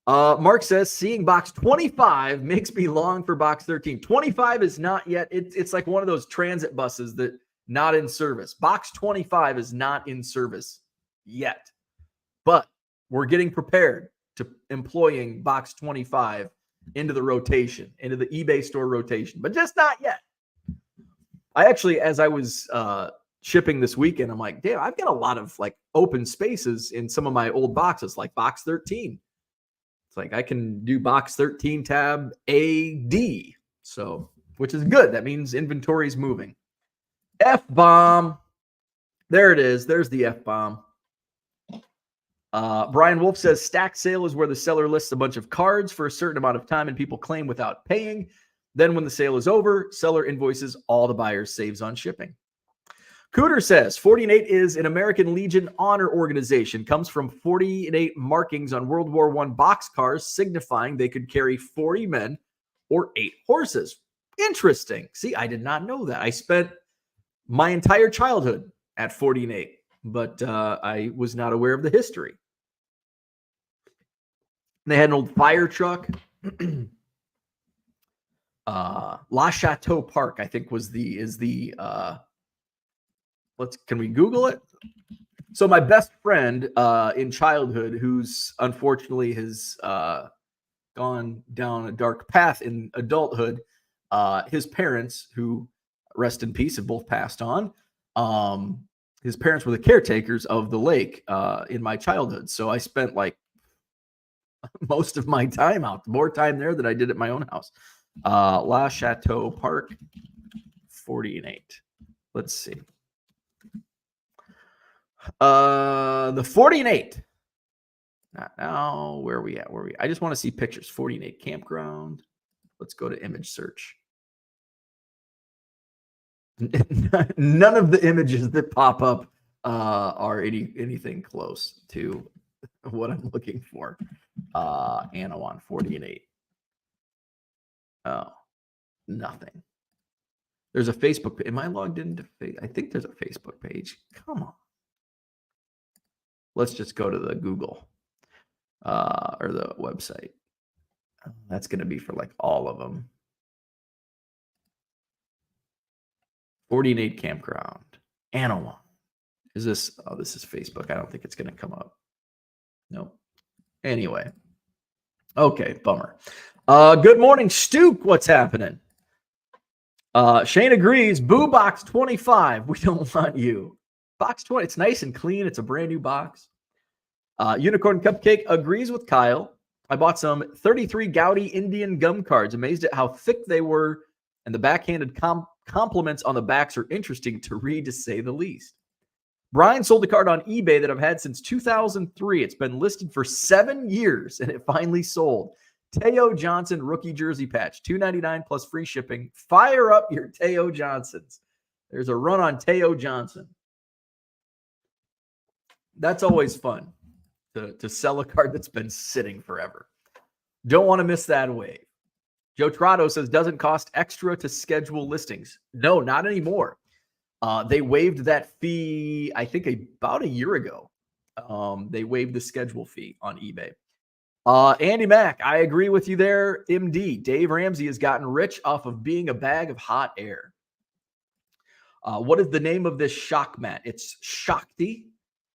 Mark says, seeing box 25 makes me long for box 13. 25 is not yet. It's like one of those transit buses that not in service. Box 25 is not in service yet, but we're getting prepared to employing box 25 into the rotation, into the eBay store rotation, but just not yet. I actually, as I was shipping this weekend, I'm like, damn, I've got a lot of like open spaces in some of my old boxes, like box 13. It's like I can do box 13 tab AD. So, which is good. That means inventory is moving. F-bomb. There it is. There's the F-bomb. Brian Wolf says stack sale is where the seller lists a bunch of cards for a certain amount of time and people claim without paying. Then when the sale is over, seller invoices all the buyers, saves on shipping. Cooter says 48 is an American Legion honor organization, comes from 48 markings on World War I boxcars, signifying they could carry 40 men or 8 horses. Interesting. See, I did not know that. I spent my entire childhood at 48, but I was not aware of the history. They had an old fire truck. La Chateau Park, I think, can we Google it? So my best friend in childhood, who's unfortunately has gone down a dark path in adulthood, his parents, who rest in peace, have both passed on. His parents were the caretakers of the lake in my childhood. So I spent like most of my time out, more time there than I did at my own house. La Chateau Park, 48. Let's see. The 48. Not now. Where are we at? I just want to see pictures. 48 campground. Let's go to image search. None of the images that pop up are anything close to what I'm looking for. Anawan 48. Oh, nothing. There's a Facebook page. Am I logged into Facebook? I think there's a Facebook page. Come on. Let's just go to the Google or the website. That's going to be for like all of them. 48 campground. Anawan. Is this? Oh, this is Facebook. I don't think it's going to come up. Nope. Anyway. Okay, bummer. Good morning, Stoop. What's happening? Shane agrees. Boo box 25. We don't want you. Box 20. It's nice and clean. It's a brand new box. Unicorn Cupcake agrees with Kyle. I bought some 33 Gaudy Indian gum cards. Amazed at how thick they were, and the backhanded compliments on the backs are interesting to read, to say the least. Brian sold the card on eBay that I've had since 2003. It's been listed for 7 years, and it finally sold. Teo Johnson rookie jersey patch, $2.99 plus free shipping. Fire up your Teo Johnsons. There's a run on Teo Johnson. That's always fun to sell a card that's been sitting forever. Don't want to miss that wave. Joe Trotto says, doesn't cost extra to schedule listings. No, not anymore. They waived that fee, I think, about a year ago. They waived the schedule fee on eBay. Andy Mack, I agree with you there. MD, Dave Ramsey has gotten rich off of being a bag of hot air. What is the name of this shock mat? It's Shakti,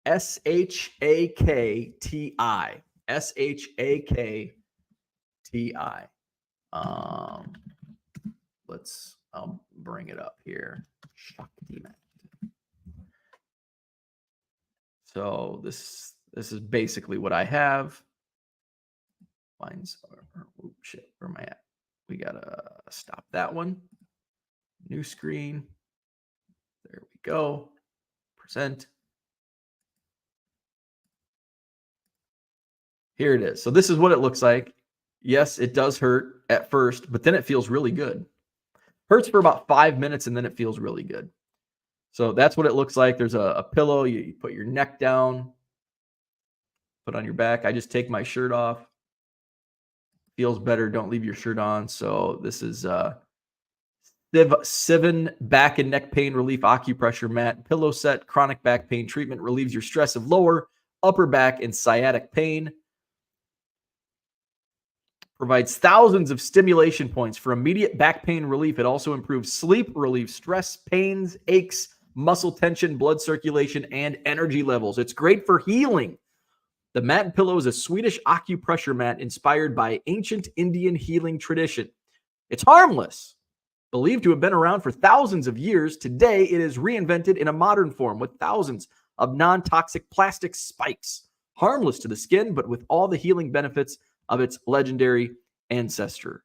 S-H-A-K-T-I. S-H-A-K-T-I. I'll bring it up here. Shakti mat. So this is basically what I have. Mine's, oh shit, where am I at? We gotta stop that one. New screen. There we go. Present. Here it is. So this is what it looks like. Yes, it does hurt at first, but then it feels really good. Hurts for about 5 minutes, and then it feels really good. So that's what it looks like. There's a pillow. You put your neck down, put on your back. I just take my shirt off. Feels better. Don't leave your shirt on. So this is Sivin back and neck pain relief acupressure mat. Pillow set. Chronic back pain treatment relieves your stress of lower, upper back, and sciatic pain. Provides thousands of stimulation points for immediate back pain relief. It also improves sleep, relieves stress, pains, aches, muscle tension, blood circulation, and energy levels. It's great for healing. The mat and pillow is a Swedish acupressure mat inspired by ancient Indian healing tradition. It's harmless. Believed to have been around for thousands of years, today it is reinvented in a modern form with thousands of non-toxic plastic spikes. Harmless to the skin, but with all the healing benefits of its legendary ancestor.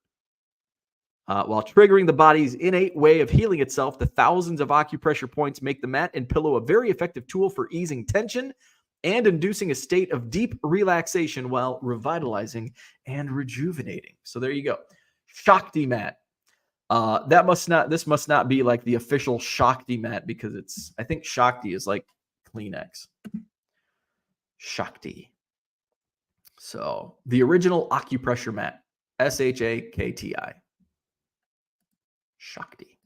While triggering the body's innate way of healing itself, the thousands of acupressure points make the mat and pillow a very effective tool for easing tension and inducing a state of deep relaxation while revitalizing and rejuvenating. So there you go. Shakti mat. This must not be like the official Shakti mat because I think Shakti is like Kleenex. Shakti. So the original acupressure mat, Shakti. Shakti.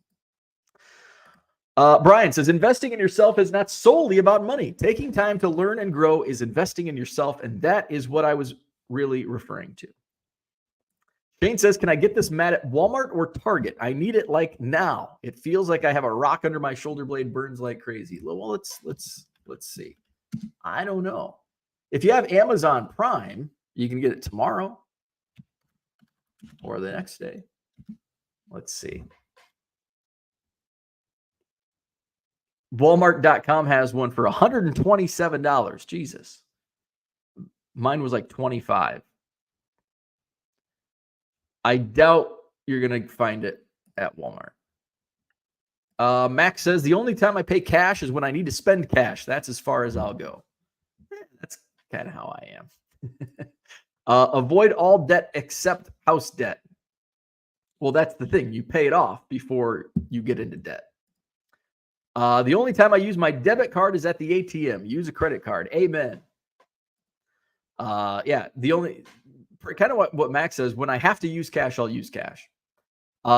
Brian says, investing in yourself is not solely about money. Taking time to learn and grow is investing in yourself, and that is what I was really referring to. Shane says, can I get this mat at Walmart or Target? I need it like now. It feels like I have a rock under my shoulder blade, burns like crazy. Well, let's see. I don't know. If you have Amazon Prime, you can get it tomorrow or the next day. Let's see. Walmart.com has one for $127. Jesus. Mine was like $25. I doubt you're going to find it at Walmart. Max says, the only time I pay cash is when I need to spend cash. That's as far as I'll go. That's kind of how I am. Avoid all debt except house debt. Well, that's the thing. You pay it off before you get into debt. The only time I use my debit card is at the ATM. Use a credit card. Amen. Yeah, the only kind of what Max says, when I have to use cash, I'll use cash.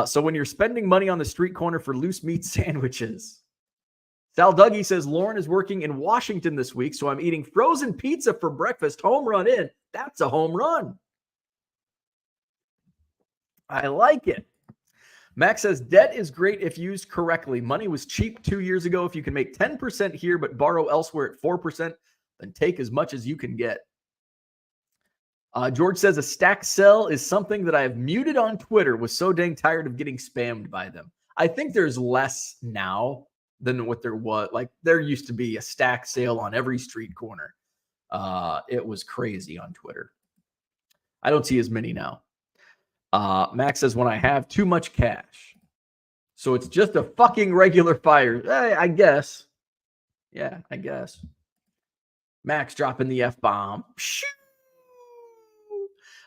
So when you're spending money on the street corner for loose meat sandwiches. Sal Dougie says, Lauren is working in Washington this week, so I'm eating frozen pizza for breakfast. Home run in. That's a home run. I like it. Max says, debt is great if used correctly. Money was cheap 2 years ago. If you can make 10% here but borrow elsewhere at 4%, then take as much as you can get. George says, a stack sell is something that I have muted on Twitter. Was so dang tired of getting spammed by them. I think there's less now than what there was. Like, there used to be a stack sale on every street corner. It was crazy on Twitter. I don't see as many now. Max says, when I have too much cash. So it's just a fucking regular fire. I guess. Yeah, I guess. Max dropping the F-bomb.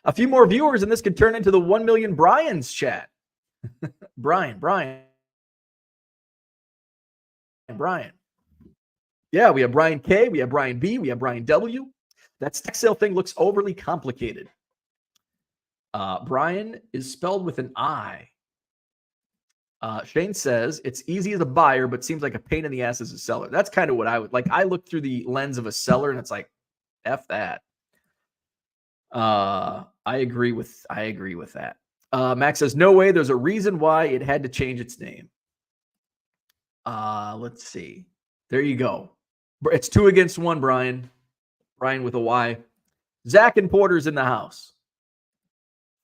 A few more viewers, and this could turn into the 1 million Brian's chat. Brian. Yeah, we have Brian K, we have Brian B, we have Brian W. That stack sale thing looks overly complicated. Brian is spelled with an I. Shane says, it's easy as a buyer, but seems like a pain in the ass as a seller. That's kind of what I would like. I look through the lens of a seller, and it's like, F that. I agree with that. Max says, no way. There's a reason why it had to change its name. Let's see. There you go. It's 2 against 1, Brian. Brian with a Y. Zach and Porter's in the house.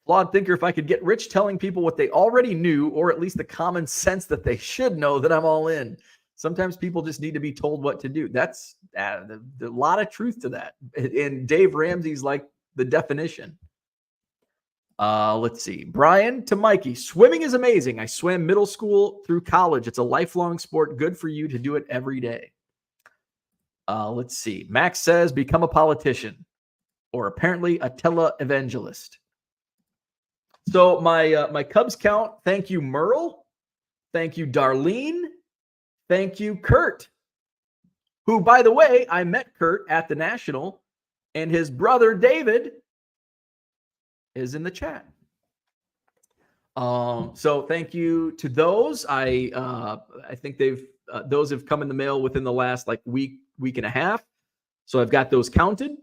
Flawed thinker, if I could get rich telling people what they already knew, or at least the common sense that they should know, that I'm all in. Sometimes people just need to be told what to do. That's a lot of truth to that. And Dave Ramsey's like the definition. Let's see. Brian to Mikey. Swimming is amazing. I swam middle school through college. It's a lifelong sport. Good for you to do it every day. Let's see. Max says, become a politician, or apparently a televangelist. So my Cubs count. Thank you, Merle. Thank you, Darlene. Thank you, Kurt. Who, by the way, I met Kurt at the National, and his brother David is in the chat. So thank you to those. I think those have come in the mail within the last week and a half. So I've got those counted.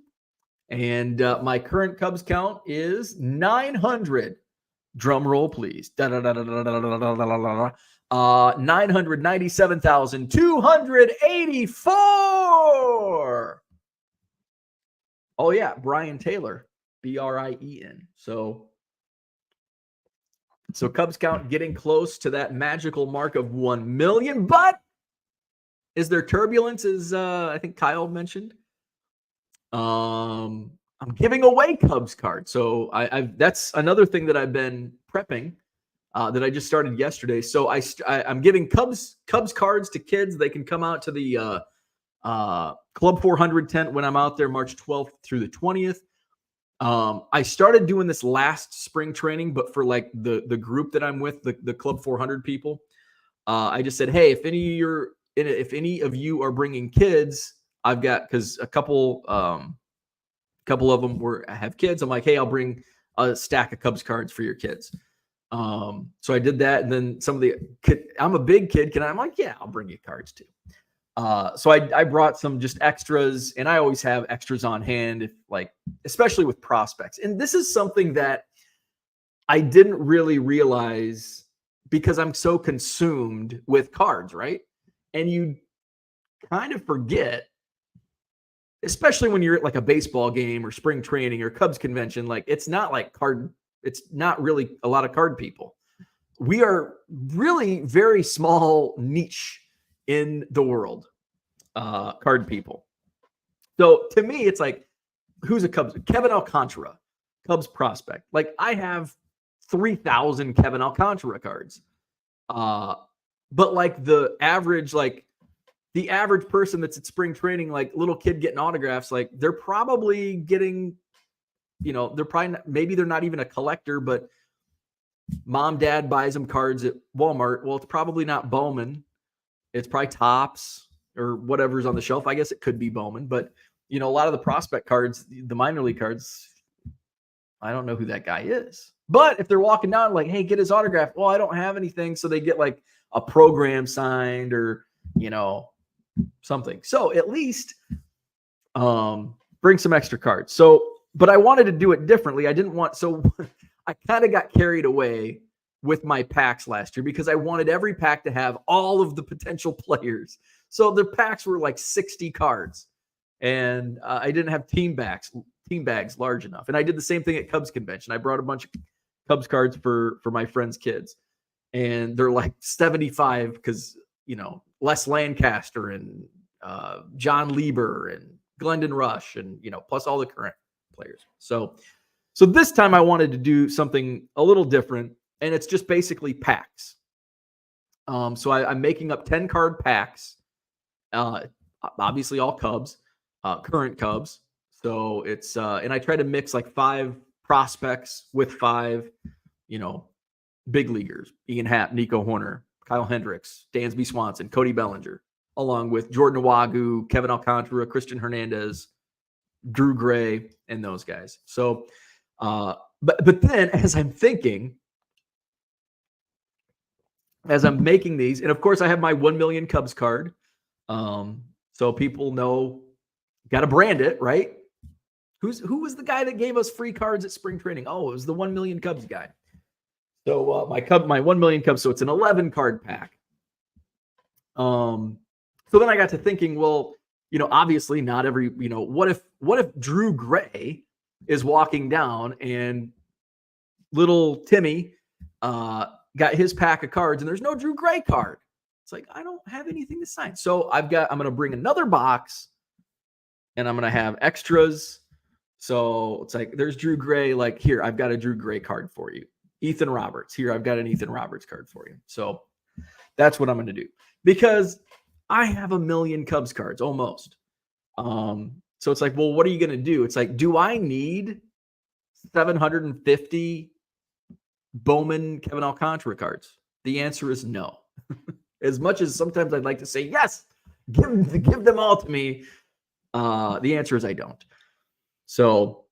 And my current Cubs count is 900. Drum roll, please. 997,284. Oh, yeah. Brian Taylor, Brien. So Cubs count getting close to that magical mark of 1 million. But is there turbulence, as I think Kyle mentioned? I'm giving away Cubs cards. So that's another thing that I've been prepping that I just started yesterday. So I'm giving Cubs cards to kids. They can come out to the Club 400 tent when I'm out there March 12th through the 20th. I started doing this last spring training, but for like the group that I'm with, the Club 400 people, I just said, hey, if any of you are bringing kids, I've got, because a couple of them have kids. I'm like, hey, I'll bring a stack of Cubs cards for your kids. So I did that, and then I'm a big kid. I'm like, yeah, I'll bring you cards too. So I brought some just extras, and I always have extras on hand, especially with prospects. And this is something that I didn't really realize because I'm so consumed with cards, right? And you kind of forget, especially when you're at like a baseball game or spring training or Cubs convention, like it's not really a lot of card people. We are really very small niche in the world, card people. So to me, it's like, who's a Cubs? Kevin Alcantara, Cubs prospect. Like I have 3,000 Kevin Alcantara cards. But like the average person that's at spring training, like little kid getting autographs, like they're probably getting, maybe they're not even a collector, but mom, dad buys them cards at Walmart. Well, it's probably not Bowman. It's probably Topps or whatever's on the shelf. I guess it could be Bowman, but a lot of the prospect cards, the minor league cards, I don't know who that guy is. But if they're walking down like, hey, get his autograph. Well, I don't have anything. So they get like a program signed or, something. So at least bring some extra cards. But I wanted to do it differently. I kind of got carried away with my packs last year because I wanted every pack to have all of the potential players. So the packs were like 60 cards, and I didn't have team bags large enough. And I did the same thing at Cubs convention. I brought a bunch of Cubs cards for my friends' kids, and they're like 75 because Les Lancaster and John Lieber and Glendon Rush and plus all the current players. So this time I wanted to do something a little different, and it's just basically packs. So I'm making up 10 card packs, obviously all Cubs, current Cubs. So it's and I try to mix like 5 prospects with 5, big leaguers: Ian Happ, Nico Horner, Kyle Hendricks, Dansby Swanson, Cody Bellinger, along with Jordan Nwagu, Kevin Alcantara, Christian Hernandez, Drew Gray, and those guys. So, but then as I'm making these, and of course I have my 1 million Cubs card. So people know, got to brand it, right? Who was the guy that gave us free cards at spring training? Oh, it was the 1 million Cubs guy. So my 1 million Cubs. So it's an 11 card pack. So then I got to thinking, well, obviously not every, what if Drew Gray is walking down and little Timmy got his pack of cards and there's no Drew Gray card. It's like, I don't have anything to sign. So I'm going to bring another box and I'm going to have extras. So it's like, there's Drew Gray. Like, here, I've got a Drew Gray card for you. Ethan Roberts. Here, I've got an Ethan Roberts card for you. So that's what I'm going to do, because I have 1 million Cubs cards almost. So it's like, well, what are you going to do? It's like, do I need 750 Bowman Kevin Alcantara cards? The answer is no. As much as sometimes I'd like to say, yes, give them all to me. The answer is I don't. So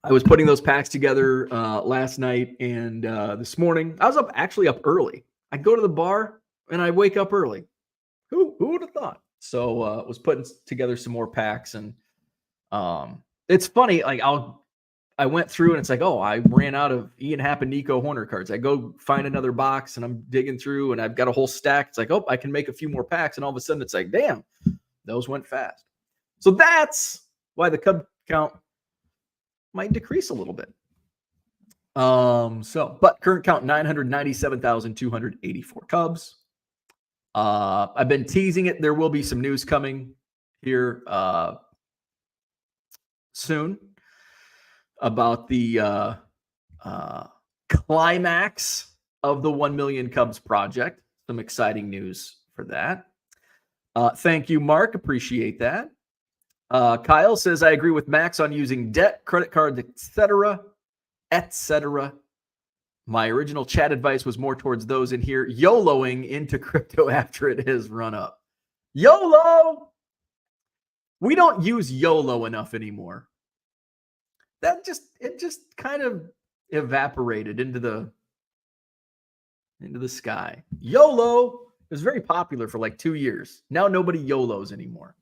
I was putting those packs together last night, and this morning I was up early. I go to the bar and I wake up early. Who would have thought? So was putting together some more packs, and It's funny. Like I went through and it's like, oh, I ran out of Ian Happ and Nico Horner cards. I go find another box and I'm digging through and I've got a whole stack. It's like, oh, I can make a few more packs. And all of a sudden it's like, damn, those went fast. So that's why the Cub count might decrease a little bit. But current count 997,284 Cubs. I've been teasing it. There will be some news coming here soon about the climax of the 1 million Cubs project. Some exciting news for that. Thank you, Mark. Appreciate that. Kyle says, I agree with Max on using debt, credit cards, etc. My original chat advice was more towards those in here YOLOing into crypto after it has run up. YOLO! We don't use YOLO enough anymore. It just kind of evaporated into the sky. YOLO was very popular for like 2 years. Now nobody YOLOs anymore.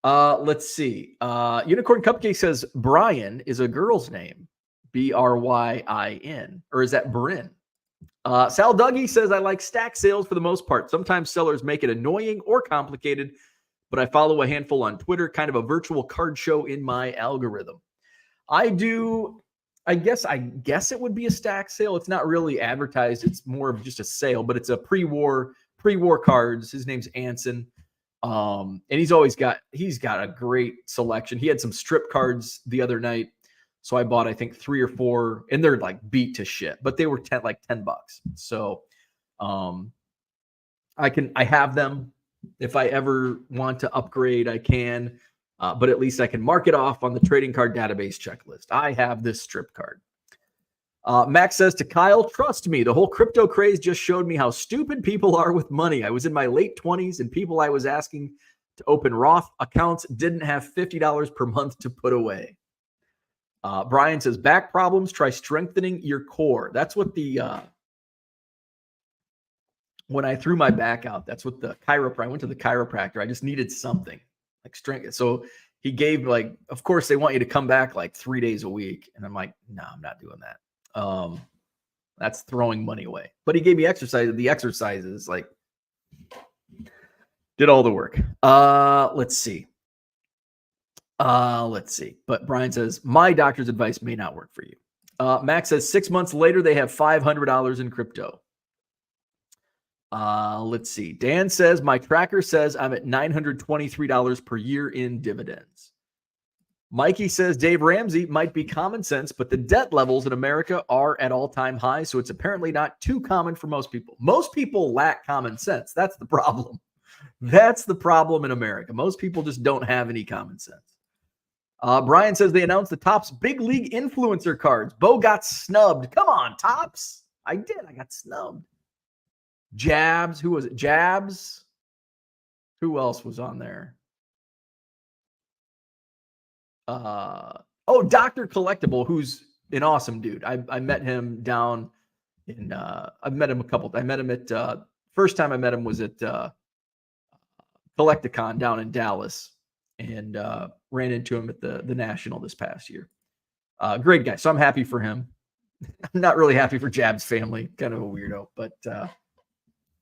Let's see. Unicorn Cupcake says Brian is a girl's name. Bryin. Or is that Bryn? Sal Dougie says, I like stack sales for the most part. Sometimes sellers make it annoying or complicated, but I follow a handful on Twitter, kind of a virtual card show in my algorithm. I guess it would be a stack sale. It's not really advertised. It's more of just a sale, but it's a pre-war cards. His name's Anson. And he's got a great selection. He had some strip cards the other night. So I bought, I think 3 or 4, and they're like beat to shit, but they were $10. So, I have them. If I ever want to upgrade, I can, but at least I can mark it off on the trading card database checklist. I have this strip card. Max says to Kyle, trust me, the whole crypto craze just showed me how stupid people are with money. I was in my late 20s and people I was asking to open Roth accounts didn't have $50 per month to put away. Brian says, back problems, try strengthening your core. That's what when I threw my back out, that's what I went to the chiropractor. I just needed something like strength. So he gave of course they want you to come back like 3 days a week. And I'm like, no, I'm not doing that. That's throwing money away, but he gave me exercises. The exercises did all the work. Let's see. But Brian says, my doctor's advice may not work for you. Max says 6 months later, they have $500 in crypto. Let's see. Dan says, my tracker says I'm at $923 per year in dividends. Mikey says, Dave Ramsey might be common sense, but the debt levels in America are at all-time highs, so it's apparently not too common for most people. Most people lack common sense. That's the problem. That's the problem in America. Most people just don't have any common sense. Brian says they announced the Topps Big League influencer cards. Bo got snubbed. Come on, Topps. I did. I got snubbed. Jabs. Who was it? Jabs. Who else was on there? Dr. Collectible, who's an awesome dude. I met him down in I've met him a couple. I met him at first time I met him was at Collecticon down in Dallas, and ran into him at the National this past year. Great guy. So I'm happy for him. I'm not really happy for Jab's family. Kind of a weirdo, but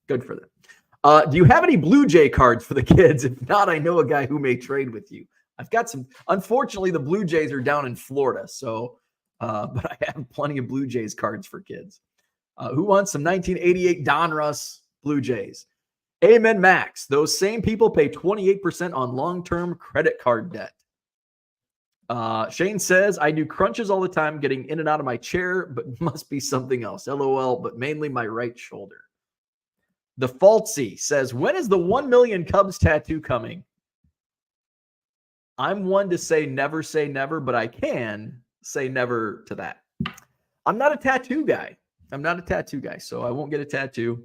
good for them. Do you have any Blue Jay cards for the kids? If not, I know a guy who may trade with you. I've got some. Unfortunately, the Blue Jays are down in Florida, so but I have plenty of Blue Jays cards for kids. Who wants some 1988 Donruss Blue Jays? Amen, Max. Those same people pay 28% on long-term credit card debt. Shane says, I do crunches all the time, getting in and out of my chair, but must be something else. LOL, but mainly my right shoulder. The Faltsy says, when is the 1 million Cubs tattoo coming? I'm one to say never, but I can say never to that. I'm not a tattoo guy. So I won't get a tattoo.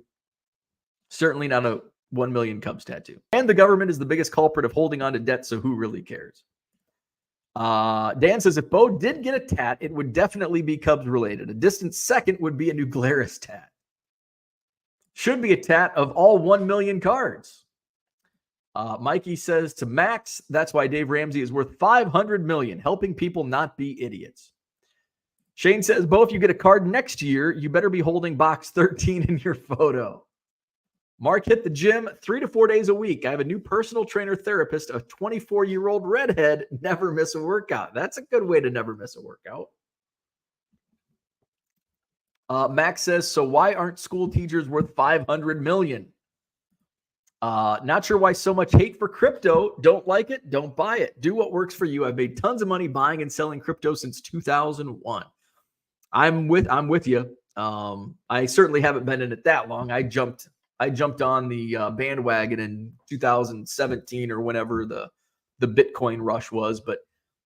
Certainly not a 1 million Cubs tattoo. And the government is the biggest culprit of holding on to debt, so who really cares? Dan says, if Bo did get a tat, it would definitely be Cubs related. A distant second would be a new Glarus tat. Should be a tat of all 1 million cards. Mikey says to Max, that's why Dave Ramsey is worth $500 million, helping people not be idiots. Shane says, Bo, if you get a card next year, you better be holding box 13 in your photo. Mark hit the gym 3 to 4 days a week. I have a new personal trainer therapist, a 24-year-old redhead, never miss a workout. That's a good way to never miss a workout. Max says, so why aren't school teachers worth $500 million? Not sure why so much hate for crypto. Don't like it, don't buy it. Do what works for you. I've made tons of money buying and selling crypto since 2001. I'm with you. I certainly haven't been in it that long. I jumped on the bandwagon in 2017 or whenever the Bitcoin rush was. But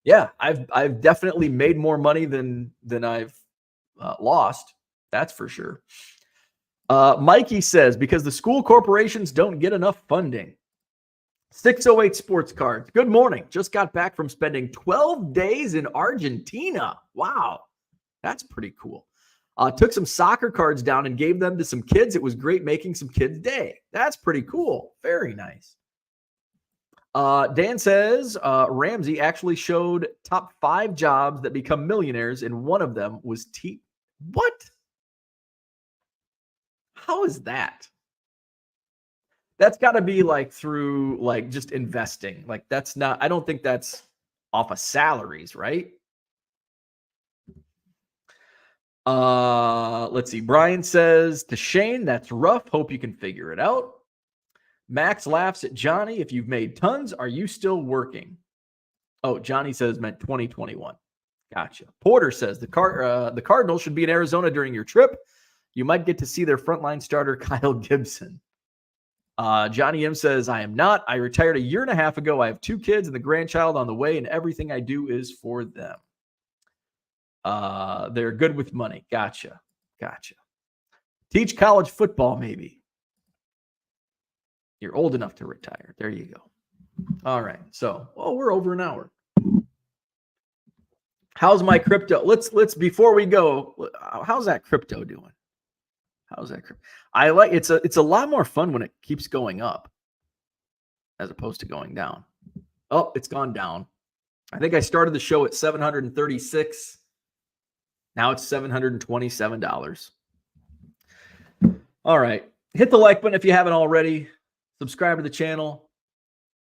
yeah, I've definitely made more money than I've lost. That's for sure. Mikey says, because the school corporations don't get enough funding. 608 Sports Cards. Good morning. Just got back from spending 12 days in Argentina. Wow. That's pretty cool. Took some soccer cards down and gave them to some kids. It was great making some kids' day. That's pretty cool. Very nice. Dan says Ramsey actually showed top 5 jobs that become millionaires, and one of them was What? How is that? That's got to be like through like just investing. Like that's not, I don't think that's off of salaries, right? Let's see. Brian says to Shane, that's rough. Hope you can figure it out. Max laughs at Johnny. If you've made tons, are you still working? Oh, Johnny says meant 2021. Gotcha. Porter says the Cardinals should be in Arizona during your trip. You might get to see their frontline starter, Kyle Gibson. Johnny M says, I am not. I retired a year and a half ago. I have 2 kids and the grandchild on the way, and everything I do is for them. They're good with money. Gotcha. Teach college football, maybe. You're old enough to retire. There you go. All right. So, we're over an hour. How's my crypto? Let's before we go, how's that crypto doing? How's that crypto? I like it's a lot more fun when it keeps going up as opposed to going down. Oh, it's gone down. I think I started the show at $736. Now it's $727. All right. Hit the like button if you haven't already. Subscribe to the channel.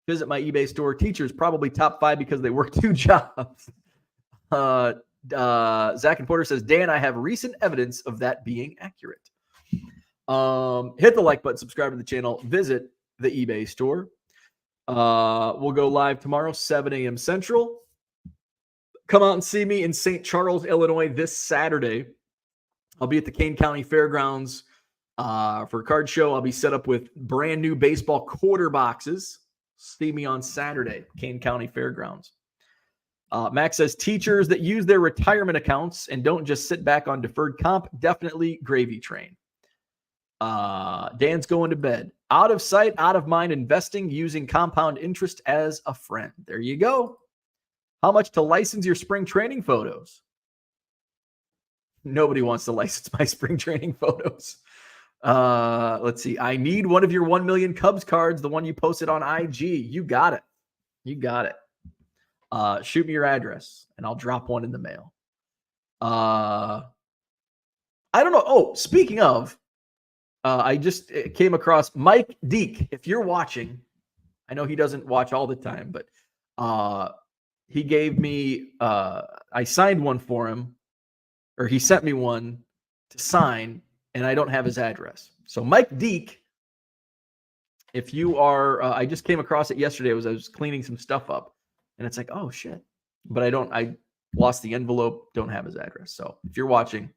Visit my eBay store. Teachers probably top 5 because they work 2 jobs. Zach and Porter says, Dan, I have recent evidence of that being accurate. Hit the like button, subscribe to the channel, visit the eBay store. We'll go live tomorrow, 7 a.m. Central. Come out and see me in St. Charles, Illinois this Saturday. I'll be at the Kane County Fairgrounds for a card show. I'll be set up with brand new baseball quarter boxes. See me on Saturday, Kane County Fairgrounds. Max says teachers that use their retirement accounts and don't just sit back on deferred comp, definitely gravy train. Dan's going to bed. Out of sight, out of mind investing using compound interest as a friend. There you go. How much to license your spring training photos? Nobody wants to license my spring training photos. Let's see. I need one of your 1 million Cubs cards, the one you posted on IG. You got it. Shoot me your address and I'll drop one in the mail. I don't know. Oh, speaking of, I just came across Mike Deek. If you're watching, I know he doesn't watch all the time, but he gave me, I signed one for him, or he sent me one to sign, and I don't have his address. So Mike Deek, if you are, I just came across it yesterday. I was cleaning some stuff up, and it's like, oh shit. But I lost the envelope, don't have his address. So if you're watching,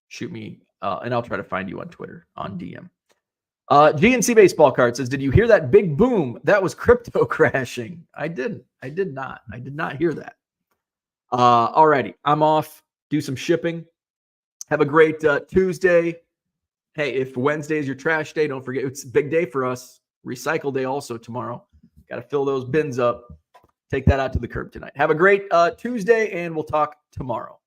shoot me, and I'll try to find you on Twitter, on DM. GNC Baseball Card says, did you hear that big boom? That was crypto crashing. I did not hear that. All righty. I'm off. Do some shipping. Have a great Tuesday. Hey, if Wednesday is your trash day, don't forget it's a big day for us. Recycle day also tomorrow. Got to fill those bins up. Take that out to the curb tonight. Have a great Tuesday, and we'll talk tomorrow.